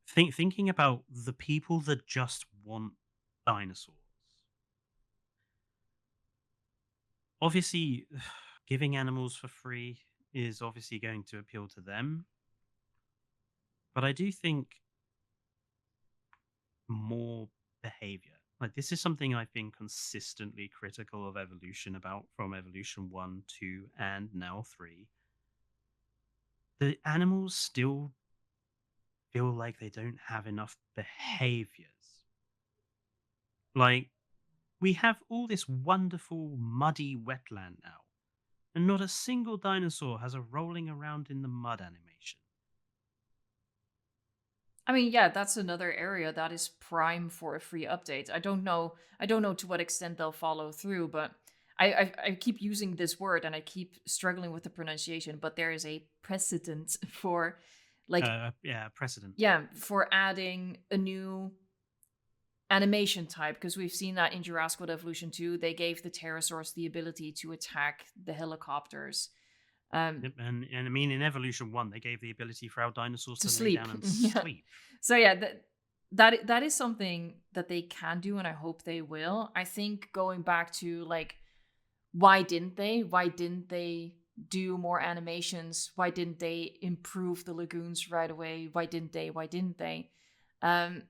thinking about the people that just want dinosaurs, obviously, giving animals for free is obviously going to appeal to them. But I do think more behavior. Like, this is something I've been consistently critical of evolution about from evolution 1, 2, and now 3. The animals still feel like they don't have enough behaviors. Like, we have all this wonderful muddy wetland now, and not a single dinosaur has a rolling around in the mud animation. I mean, yeah, that's another area that is prime for a free update. I don't know to what extent they'll follow through, but I keep using this word and I keep struggling with the pronunciation, but there is a precedent for, like, Yeah, precedent. yeah, for adding a new animation type, because we've seen that in Jurassic World Evolution 2, they gave the pterosaurs the ability to attack the helicopters. Yep, and I mean, in evolution 1, they gave the ability for our dinosaurs To to lay sleep. down and Yeah. sleep. So yeah, that is something that they can do, and I hope they will. I think going back to, like, why didn't they? Why didn't they do more animations? Why didn't they improve the lagoons right away? Why didn't they? Why didn't they? Um,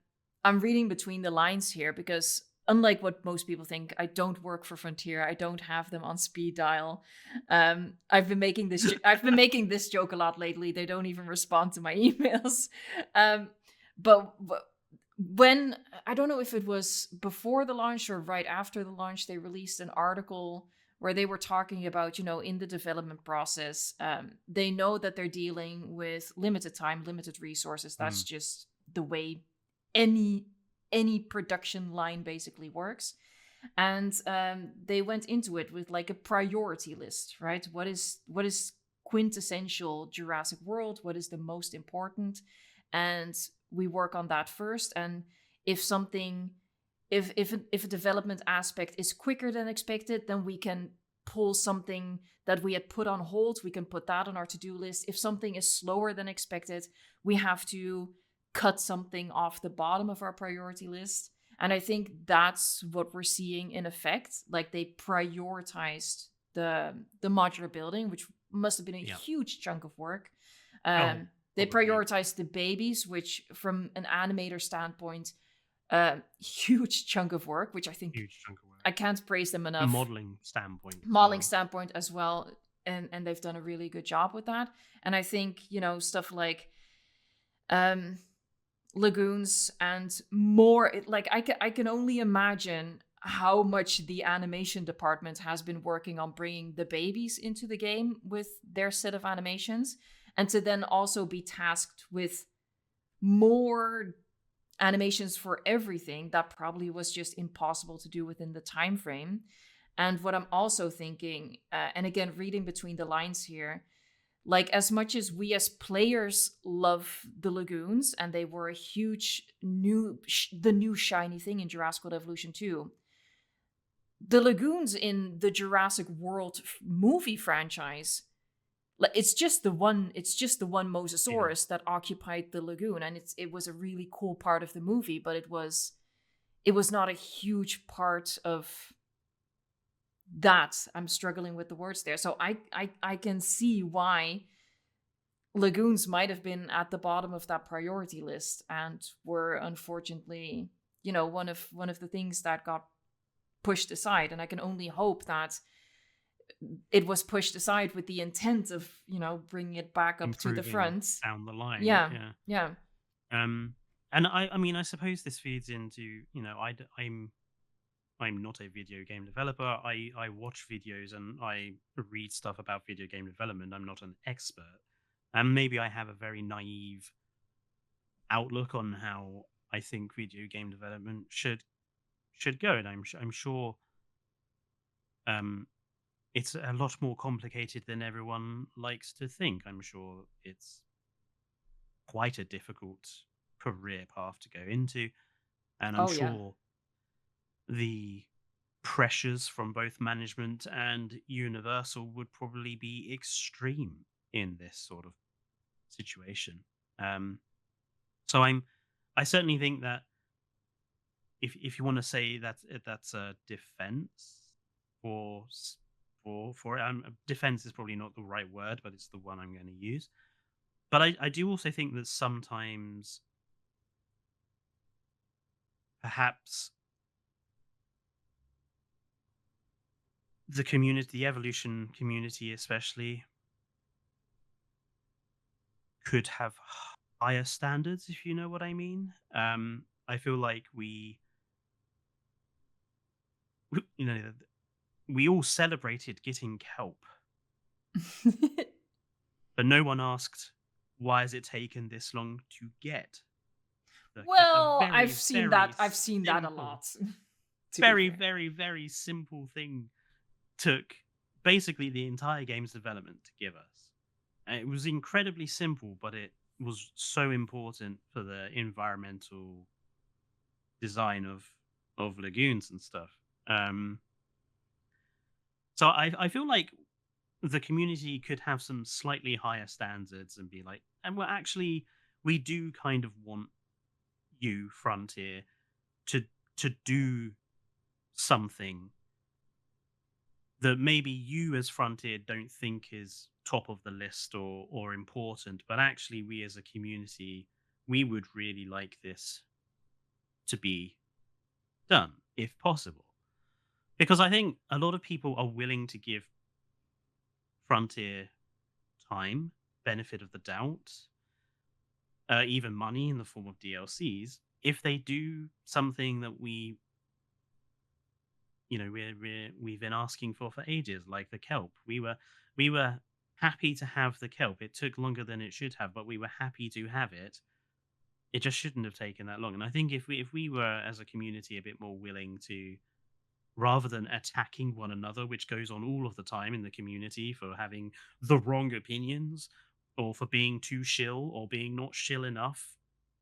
I'm reading between the lines here because, unlike what most people think, I don't work for Frontier. I don't have them on speed dial. I've been making this joke a lot lately. They don't even respond to my emails. Um, but when, I don't know if it was before the launch or right after the launch, they released an article where they were talking about, in the development process, they know that they're dealing with limited time, limited resources. That's Mm, just the way any production line basically works. And they went into it with, like, a priority list, right? What is quintessential Jurassic World? What is the most important? And we work on that first. And if something, if a development aspect is quicker than expected, then we can pull something that we had put on hold. We can put that on our to-do list. If something is slower than expected, we have to cut something off the bottom of our priority list. And I think that's what we're seeing in effect. Like, they prioritized the modular building, which must have been a yeah. huge chunk of work. Oh, They probably prioritized the babies, which, from an animator standpoint, huge chunk of work, which I think huge chunk of I work. can't praise them A enough. modeling standpoint as Modeling well. standpoint as well, and they've done a really good job with that. And I think, stuff like um lagoons and more, like, I can only imagine how much the animation department has been working on bringing the babies into the game with their set of animations, and to then also be tasked with more animations for everything that probably was just impossible to do within the time frame. And what I'm also thinking, and again, reading between the lines here, like, as much as we as players love the lagoons, and they were a huge the new shiny thing in Jurassic World Evolution 2, the lagoons in the Jurassic World movie franchise, like, it's just the one Yeah. Mosasaurus that occupied the lagoon, and it was a really cool part of the movie, but it was not a huge part of that. I'm struggling with the words there. So I can see why lagoons might have been at the bottom of that priority list, and were, unfortunately, one of the things that got pushed aside. And I can only hope that it was pushed aside with the intent of, bringing it back up to the Improving front. down the line. Yeah, Yeah. yeah. And I mean, I suppose this feeds into, I'm I'm not a video game developer. I watch videos and I read stuff about video game development. I'm not an expert. And maybe I have a very naive outlook on how I think video game development should go. And I'm sure um it's a lot more complicated than everyone likes to think. I'm sure it's quite a difficult career path to go into. And I'm Oh yeah. sure the pressures from both management and Universal would probably be extreme in this sort of situation. Um, so I certainly think that if you want to say that that's a defense for for it, defense is probably not the right word, but it's the one I'm going to use. But I do also think that sometimes perhaps the community, the evolution community especially, could have higher standards, if you know what I mean. I feel like you know, we all celebrated getting kelp, but no one asked why has it taken this long to get a Well, very, very I've seen that a simple, lot. To be very, fair. very, very simple thing took basically the entire game's development to give us. And it was incredibly simple, but it was so important for the environmental design of lagoons and stuff. Um, so I feel like the community could have some slightly higher standards and be like, and we're actually we do kind of want you, Frontier, to to do something that maybe you as Frontier don't think is top of the list or important, but actually we as a community, we would really like this to be done if possible. Because I think a lot of people are willing to give Frontier time, benefit of the doubt, even money in the form of DLCs, if they do something that we've been asking for ages, like the kelp. We were happy to have the kelp. It took longer than it should have, but we were happy to have it. It just shouldn't have taken that long. And I think if we were as a community a bit more willing to, rather than attacking one another, which goes on all of the time in the community for having the wrong opinions or for being too shill or being not shill enough.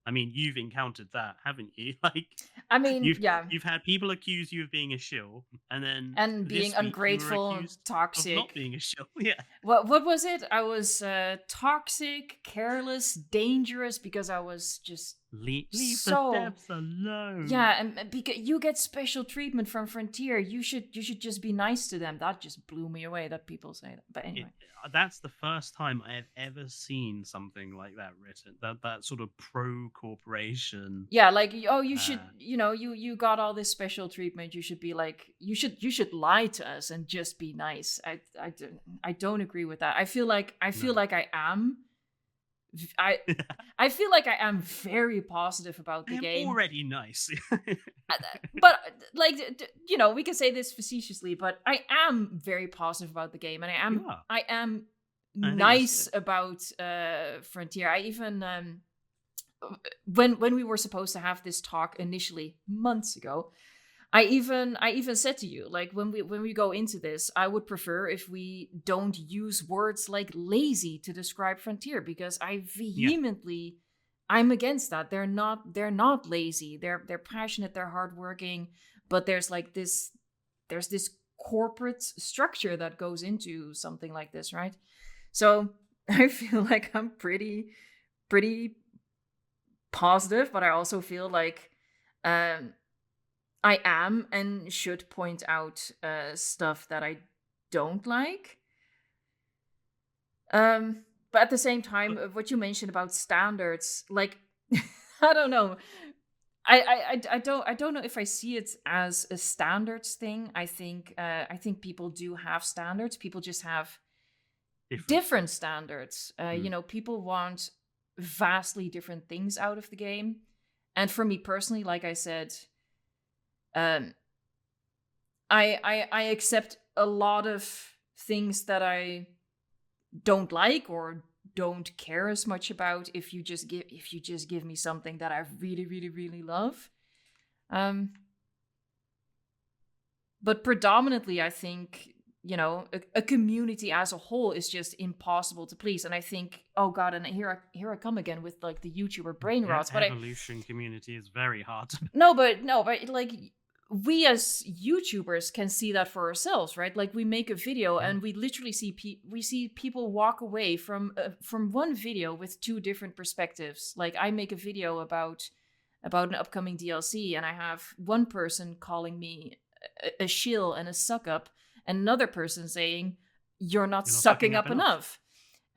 I mean, you've encountered that, haven't you? Like I mean, you've yeah. you've had people accuse you of being a shill, and then And being this week you were ungrateful, accused of not toxic. being a shill. Yeah. What was it? I was toxic, careless, dangerous because I was just Leave the so devs alone. yeah, and because you get special treatment from Frontier, you should just be nice to them. That just blew me away that people say that. But It, anyway. that's the first time I have ever seen something like that written. That sort of pro corporation. Yeah, like oh, you should, Uh, you got all this special treatment. You should be like, you should lie to us and just be nice. I don't agree with that. I feel like no. I am. I I feel like I am very positive about I the am game. already nice. But like we can say this facetiously, but I am very positive about the game, and You are. I am I think that's nice good. about Frontier. I even when we were supposed to have this talk initially months ago, I even said to you, like, when we go into this, I would prefer if we don't use words like lazy to describe Frontier, because I Yeah. vehemently I'm against that. They're not lazy. They're passionate, they're hardworking, but there's this corporate structure that goes into something like this, right? So I feel like I'm pretty positive, but I also feel like um I am and should point out stuff that I don't like. But at the same time, But what you mentioned about standards, like I don't know. I don't know if I see it as a standards thing. I think people do have standards. People just have different different standards. standards. Mm. People want vastly different things out of the game. And for me personally, like I said, um, I accept a lot of things that I don't like or don't care as much about if you just give me something that I really really really love. Um, but predominantly, I think a community as a whole is just impossible to please. And I think, oh god, and here I come again with like the YouTuber brain rots. But Evolution community is very hard to. no, but like we as YouTubers can see that for ourselves, right? Like we make a video and we literally see people walk away from one video with two different perspectives. Like I make a video about an upcoming DLC, and I have one person calling me a shill and a suck up, and another person saying you're not sucking up enough.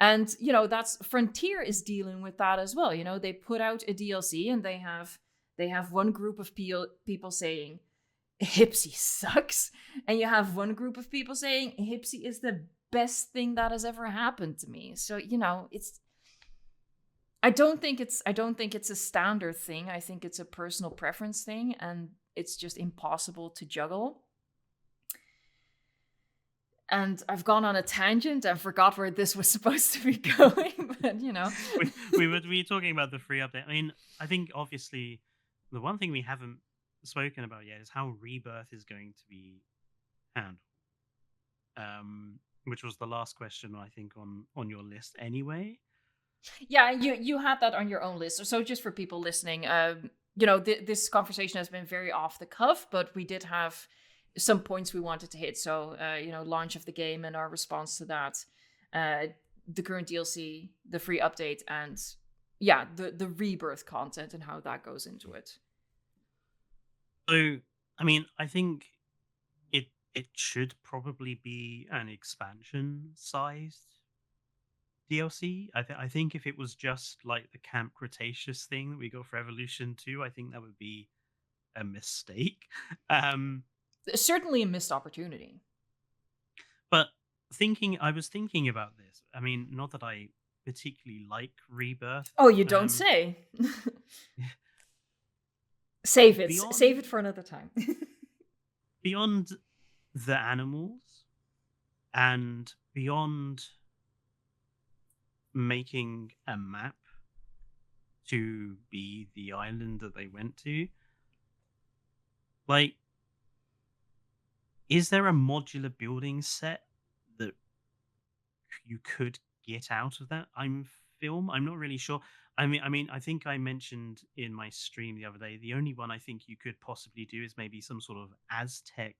And that's Frontier is dealing with that as well. They put out a DLC and they have one group of people saying Hipsy sucks, and you have one group of people saying Hipsy is the best thing that has ever happened to me. So it's I don't think it's a standard thing. I think it's a personal preference thing, and it's just impossible to juggle. And I've gone on a tangent and forgot where this was supposed to be going, but we were talking about the free update. I mean, I think obviously the one thing we haven't spoken about yet is how Rebirth is going to be handled, which was the last question I think on your list anyway. Yeah, you had that on your own list. So just for people listening, this conversation has been very off the cuff, but we did have some points we wanted to hit. So launch of the game and our response to that, the current DLC, the free update, and the Rebirth content and how that goes into it. So, I mean, I think it should probably be an expansion-sized DLC. I think if it was just like the Camp Cretaceous thing that we got for Evolution 2, I think that would be a mistake. Certainly a missed opportunity. But I was thinking about this. I mean, not that I particularly like Rebirth. Oh, you don't say. Save it. Save it for another time. Beyond the animals and beyond making a map to be the island that they went to, like, is there a modular building set that you could get out of that film? I'm not really sure. I mean, I think I mentioned in my stream the other day, the only one I think you could possibly do is maybe some sort of Aztec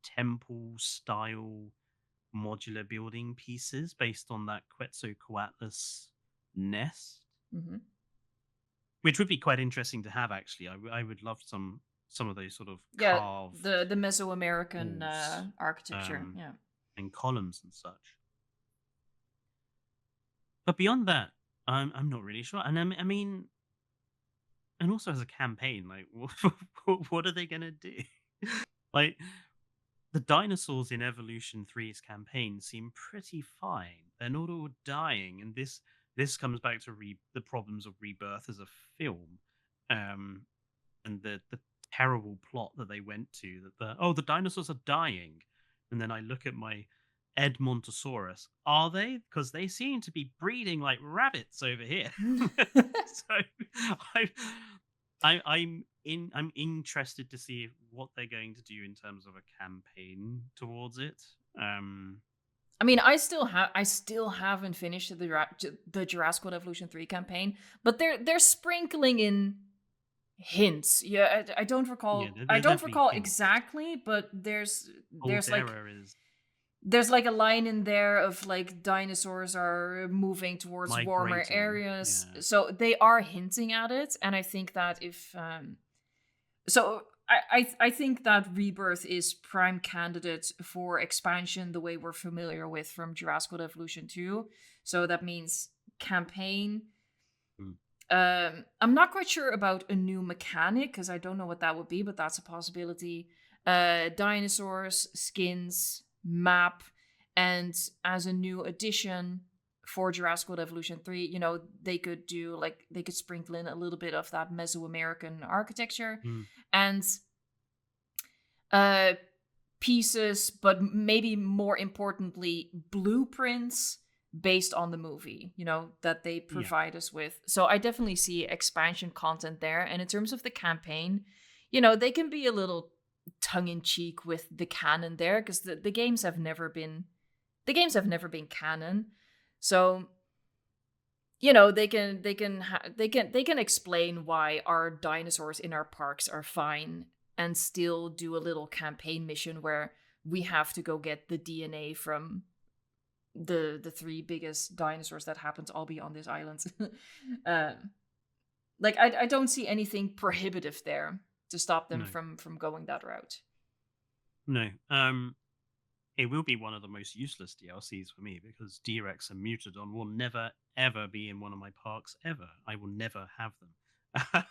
temple style modular building pieces based on that Quetzalcoatlus nest, which would be quite interesting to have. Actually, I would love some of those sort of carved the Mesoamerican architecture, and columns and such. But beyond that, I'm not really sure. And I mean, and also as a campaign, like, what are they gonna do? Like, the dinosaurs in Evolution 3's campaign seem pretty fine. They're not all dying, and this comes back to the problems of Rebirth as a film, and the terrible plot that they went to. That the dinosaurs are dying, and then I look at my Edmontosaurus. Are they? Because they seem to be breeding like rabbits over here. So I'm interested to see what they're going to do in terms of a campaign towards it. I mean, I still haven't finished the Jurassic World Evolution 3 campaign, but they're sprinkling in hints. Yeah, I don't recall. Yeah, I don't recall exactly, but there's like a line in there of like dinosaurs are moving towards warmer areas. Yeah. So they are hinting at it, and I think that if I think that Rebirth is prime candidate for expansion the way we're familiar with from Jurassic World Evolution 2. So that means campaign. I'm not quite sure about a new mechanic because I don't know what that would be, but that's a possibility. Dinosaurs, skins, map, and as a new addition for Jurassic World Evolution 3, they could sprinkle in a little bit of that Mesoamerican architecture. And pieces, but maybe more importantly, blueprints based on the movie, that they Yeah. provide us with. So I definitely see expansion content there. And in terms of the campaign, they can be a little tongue in cheek with the canon there, because the games have never been canon. So they can explain why our dinosaurs in our parks are fine and still do a little campaign mission where we have to go get the DNA from the three biggest dinosaurs that happen to all be on this island. uh, I don't see anything prohibitive there to stop them No. from going that route. No. It will be one of the most useless DLCs for me because D-Rex and Mutodon will never ever be in one of my parks ever. I will never have them. I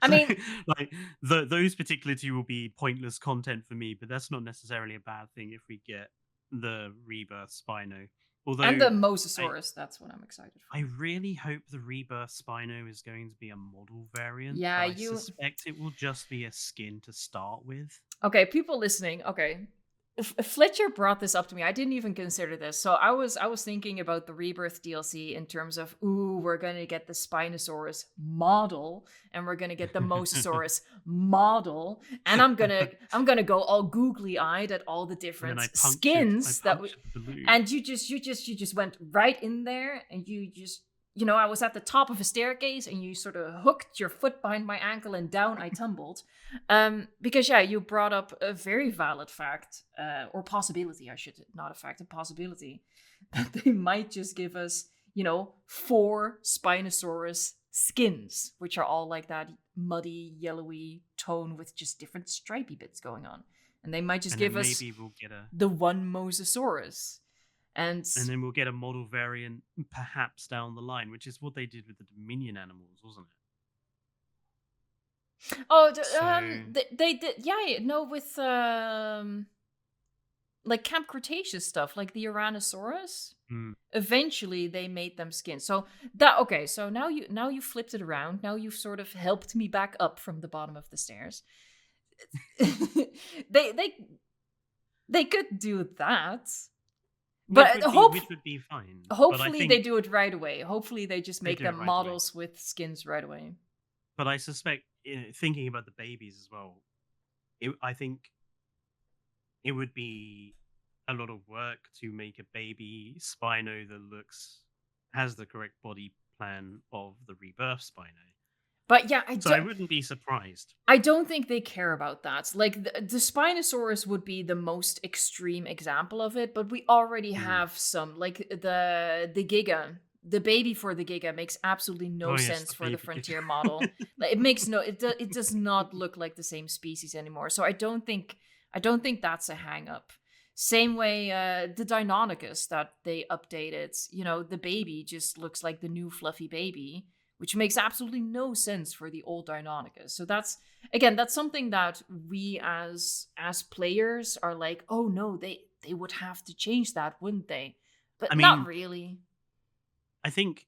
So, mean, like, those particular two will be pointless content for me, but that's not necessarily a bad thing if we get the Rebirth Spino. and Although the I Mosasaurus, that's what I'm excited for. I really hope the Rebirth Spino is going to be a model variant, Yeah, but I suspect it will just be a skin to start with. Okay, people listening. Okay, Fletcher brought this up to me. I didn't even consider this. So I was thinking about the Rebirth DLC in terms of, we're gonna get the Spinosaurus model and we're gonna get the Mosasaurus model, and I'm gonna go all googly eyed at all the And different then I skins that we, punctured the balloon. and you just went right in there, and you just, I was at the top of a staircase and you sort of hooked your foot behind my ankle and down I tumbled. Because you brought up a very valid fact, or possibility, I should, not a fact, a possibility, that they might just give us, 4 Spinosaurus skins, which are all like that muddy, yellowy tone with just different stripy bits going on. And they might just give us maybe we'll get the one Mosasaurus. And then we'll get a model variant perhaps down the line, which is what they did with the Dominion animals, wasn't it? Oh, So- they did, no, with like Camp Cretaceous stuff, like the Uranosaurus. Eventually, they made them skin. So so now you flipped it around. Now you've sort of helped me back up from the bottom of the stairs. they could do that. But which would be fine. Hopefully they do it right away. Hopefully they just make them right models with skins right away. But I suspect, thinking about the babies as well, I think it would be a lot of work to make a baby Spino that has the correct body plan of the Rebirth Spino. But I wouldn't be surprised. I don't think they care about that. Like, the Spinosaurus would be the most extreme example of it, but we already have some. Like, the Giga, the baby for the Giga makes absolutely no sense for the Frontier model. Like, it does not look like the same species anymore. So I don't think that's a hang up. Same way, the Deinonychus that they updated, the baby just looks like the new fluffy baby, which makes absolutely no sense for the old Deinonychus. So that's something that we as players are like, oh no, they would have to change that, wouldn't they? But not really. I think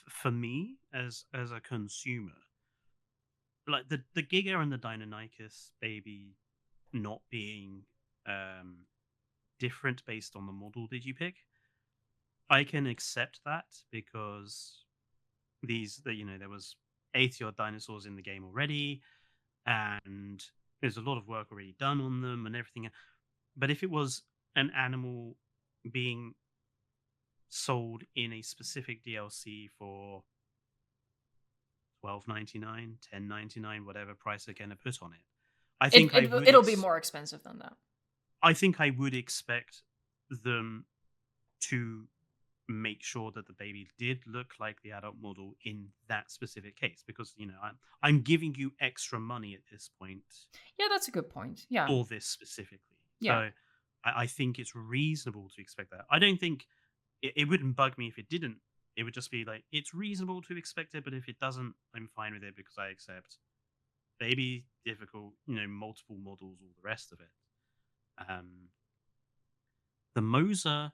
for me as a consumer, like the Giga and the Deinonychus baby not being different based on the model that you pick, I can accept that because there was 80 odd dinosaurs in the game already, and there's a lot of work already done on them and everything. But if it was an animal being sold in a specific DLC for $12.99, $10.99, whatever price they're going to put on it, I think it'll be more expensive than that. I think I would expect them to make sure that the baby did look like the adult model in that specific case, because I'm giving you extra money at this point. Yeah, that's a good point. Yeah, for this specifically. Yeah. So I think it's reasonable to expect that. I don't think it wouldn't bug me if it didn't. It would just be like, it's reasonable to expect it, but if it doesn't, I'm fine with it because I accept baby, difficult, multiple models, all the rest of it. The Moser,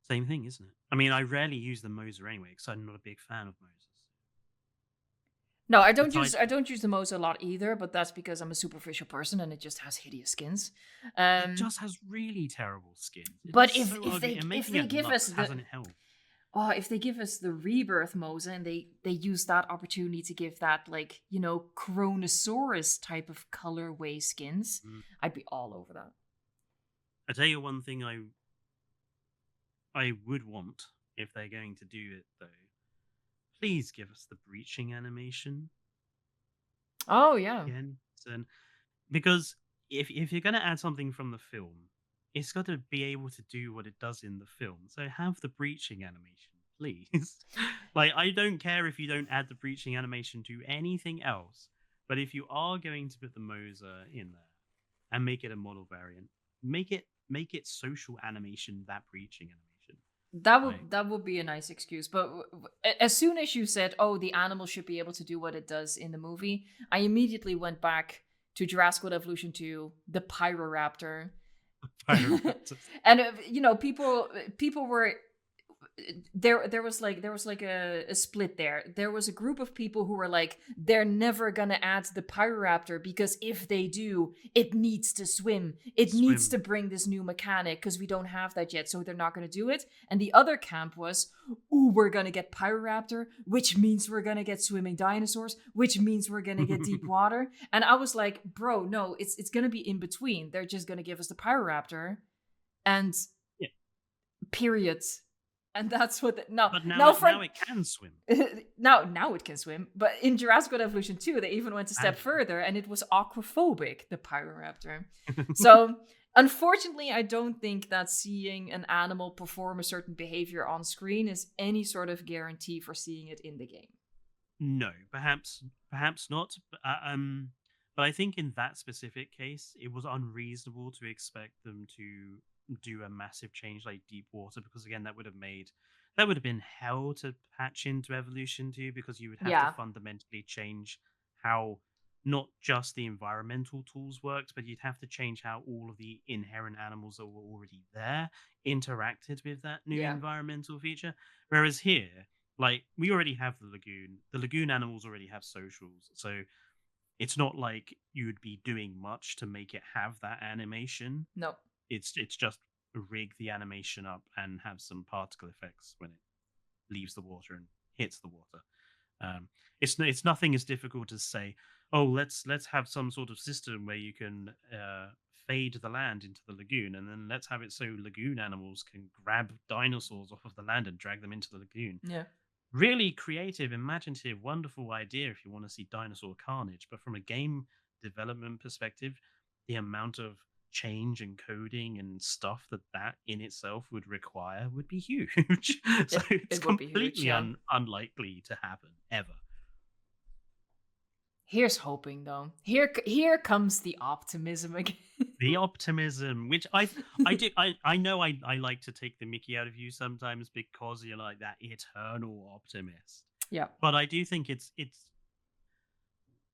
same thing, isn't it? I mean, I rarely use the Moser anyway because I'm not a big fan of Mosers. No, Besides, I don't use the Moza a lot either, but that's because I'm a superficial person and it just has hideous skins. it Um, just has really terrible skins. It but looks so ugly, and if making they it give Lux us the hasn't helped. if they give us the rebirth Moza and they use that opportunity to give that like Chronosaurus type of colorway skins, Mm. I'd be all over that. I tell you one thing I would want if they're going to do it though. Please give us the breaching animation Oh yeah, again. And because if you're going to add something from the film, it's got to be able to do what it does in the film. So have the breaching animation, please. Like I don't care if you don't add the breaching animation to anything else, but if you are going to put the Moser in there and make it a model variant, make it social animation that breaching animation. Like that would be a nice excuse. But as soon as you said, "Oh, the animal should be able to do what it does in the movie," I immediately went back to Jurassic World Evolution 2, the Pyroraptor. Pyroraptors. And people were there was like a split there. There was a group of people who were like, they're never gonna add the Pyroraptor because if they do, it needs to swim. It needs Swim. to bring this new mechanic because we don't have that yet, so they're not gonna do it. And the other camp was, ooh, we're gonna get Pyroraptor, which means we're gonna get swimming dinosaurs, which means we're gonna get deep water. And I was like, bro, no, it's gonna be in between. They're just gonna give us the Pyroraptor and Yeah. period. And that's what But from now it can swim. now it can swim. But in Jurassic World Evolution 2, they even went a step further, and it was aquaphobic, the Pyroraptor. So unfortunately, I don't think that seeing an animal perform a certain behavior on screen is any sort of guarantee for seeing it in the game. No, perhaps not. But I think in that specific case, it was unreasonable to expect them to do a massive change like deep water because again, that would have been hell to patch into Evolution 2 because you would have to Yeah. fundamentally change how not just the environmental tools worked, but you'd have to change how all of the inherent animals that were already there interacted with that new Yeah. environmental feature. Whereas here, like we already have the lagoon. The lagoon animals already have socials, so it's not like you would be doing much to make it have that animation. No. It's just rig the animation up and have some particle effects when it leaves the water and hits the water. It's nothing as difficult as say, oh, let's have some sort of system where you can fade the land into the lagoon, and then let's have it so lagoon animals can grab dinosaurs off of the land and drag them into the lagoon. Yeah. Really creative, imaginative, wonderful idea if you want to see dinosaur carnage. But from a game development perspective, the amount of change and coding and stuff that in itself would require would be huge. So it's It would be huge, completely yeah. unlikely to happen ever. Here's hoping, though. Here comes the optimism again. The optimism, which I do I know I like to take the mickey out of you sometimes because you're like that eternal optimist. Yeah. But I do think it's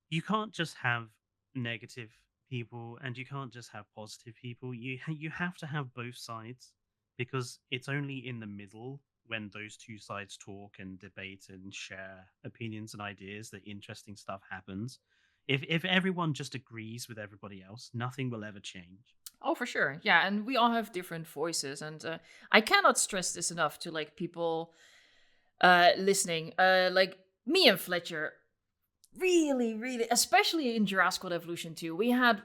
you can't just have negative people and you can't just have positive people. You have to have both sides because it's only in the middle when those two sides talk and debate and share opinions and ideas that interesting stuff happens. If everyone just agrees with everybody else, nothing will ever change. Oh, for sure. Yeah, and we all have different voices, and I cannot stress this enough to like people listening. Like me and Fletcher, really, especially in Jurassic World Evolution 2, we had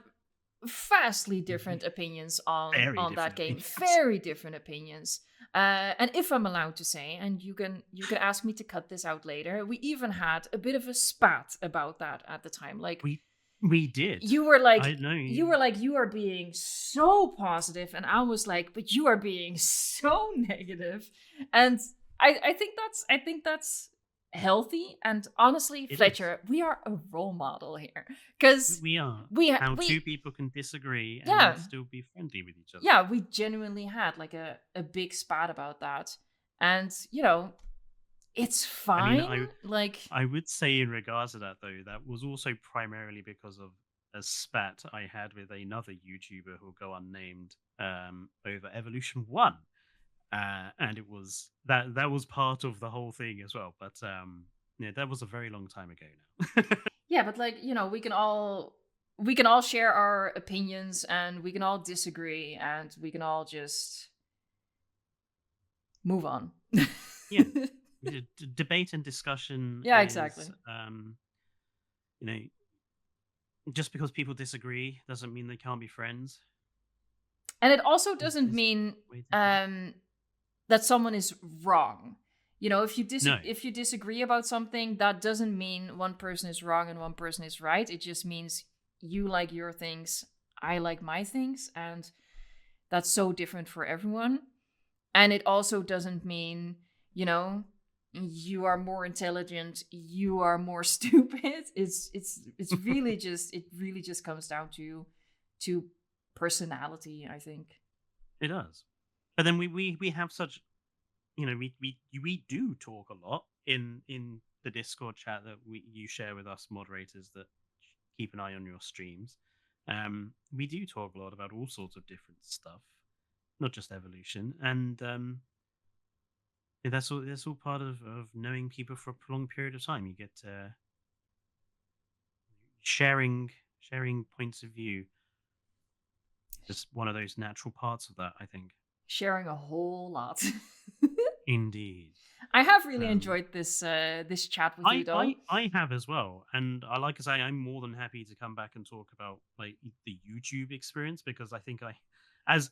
vastly different opinions Very on that different game. opinions. Very different opinions. And if I'm allowed to say, and you can ask me to cut this out later, we even had a bit of a spat about that at the time. Like We did. you were like I know. you are being so positive, and I was like, but you are being so negative. And I think that's healthy. And honestly, It is. Fletcher, we are a role model here because We are. we How two we people can disagree yeah and still be friendly with each other. yeah we genuinely had like a big spat about that, and it's I mean, fine. Like I would say in regards to that though, that was also primarily because of a spat I had with another YouTuber who'll go unnamed over Evolution 1. And it was that was part of the whole thing as well. But Yeah, that was a very long time ago now. Yeah, but like, we can all share our opinions, and we can all disagree, and we can all just move on. Yeah. Debate and discussion Yeah, exactly. is, you know, just because people disagree doesn't mean they can't be friends. And it also Is- doesn't is mean the way to do it. that someone is wrong. If you No. if you disagree about something, that doesn't mean one person is wrong and one person is right. It just means you like your things, I like my things, and that's so different for everyone. And it also doesn't mean, you are more intelligent, you are more stupid. It's really just it really just comes down to personality, I think. It does. But then we have such, we do talk a lot in the Discord chat that you share with us moderators that keep an eye on your streams. We do talk a lot about all sorts of different stuff, not just evolution, and that's all part of knowing people for a prolonged period of time. You get sharing points of view. Just one of those natural parts of that, I think. Sharing a whole lot. Indeed. I have really enjoyed this this chat with you, though. I have as well, and I like to say I'm more than happy to come back and talk about like the YouTube experience, because I think as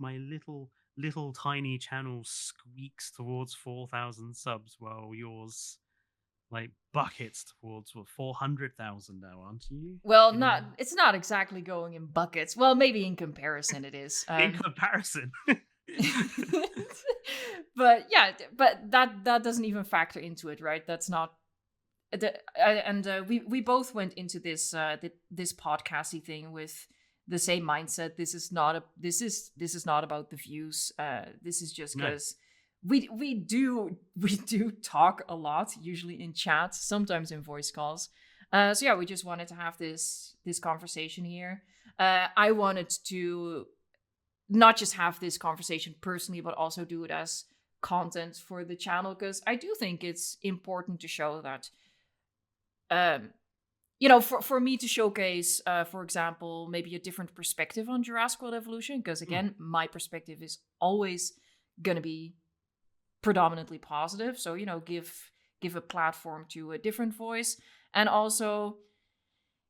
my little tiny channel squeaks towards 4,000 subs, while yours like buckets towards 400,000 now, aren't you? Well, it's not exactly going in buckets. Well, maybe in comparison it is. In comparison. But yeah, but that doesn't even factor into it, right? That's not we both went into this this podcasty thing with the same mindset. This is not about the views. This is just because we do talk a lot, usually in chat, sometimes in voice calls. So yeah, we just wanted to have this conversation here. I wanted to not just have this conversation personally, but also do it as content for the channel, because I do think it's important to show that, for me to showcase, for example, maybe a different perspective on Jurassic World Evolution, because again, my perspective is always gonna be predominantly positive. So give a platform to a different voice, and also,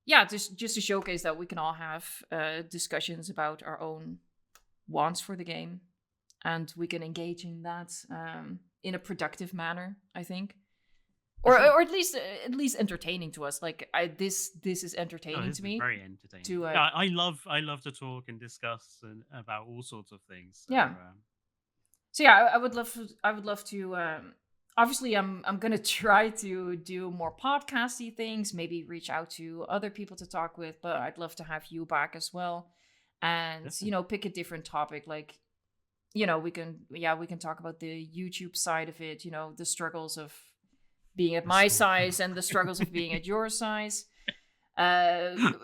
yeah, just to showcase that we can all have discussions about our own wants for the game, and we can engage in that in a productive manner, I think, or at least entertaining to us. Like this is entertaining to me. Very entertaining. To I love to talk and discuss about all sorts of things. So, yeah. So yeah, I would love to. Obviously, I'm gonna try to do more podcasty things. Maybe reach out to other people to talk with, but I'd love to have you back as well. And definitely. pick a different topic, like we can talk about the YouTube side of it, the struggles of being at my size and the struggles of being at your size, and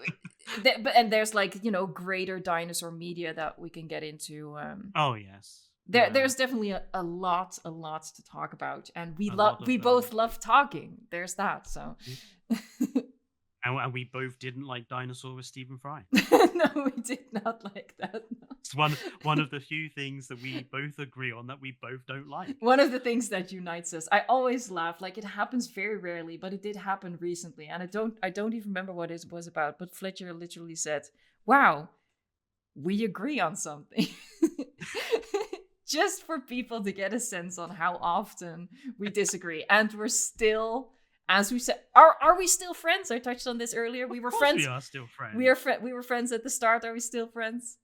there's like greater dinosaur media that we can get into. Oh yes, there's definitely a lot to talk about, and we both love talking. There's that. So And we both didn't like Dinosaur with Stephen Fry. No, we did not like that. No. It's one of the few things that we both agree on that we both don't like. One of the things that unites us. I always laugh. Like, it happens very rarely, but it did happen recently, and I don't even remember what it was about. But Fletcher literally said, "Wow, we agree on something." Just for people to get a sense on how often we disagree, and we're still. As we said, are we still friends? I touched on this earlier. We were friends. We are still friends. We were friends at the start. Are we still friends?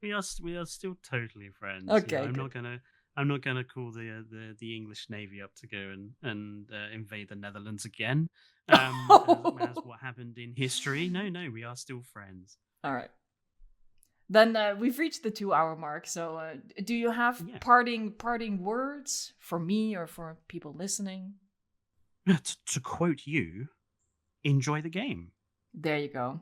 We are still totally friends. Okay. I'm not gonna call the English Navy up to go and invade the Netherlands again. As what happened in history. No, we are still friends. All right. Then we've reached the 2-hour mark. So do you have parting words for me or for people listening? To quote you, enjoy the game. There you go.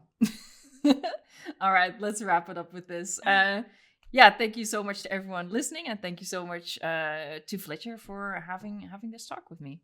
All right, let's wrap it up with this. Thank you so much to everyone listening, and thank you so much to Fletcher for having this talk with me.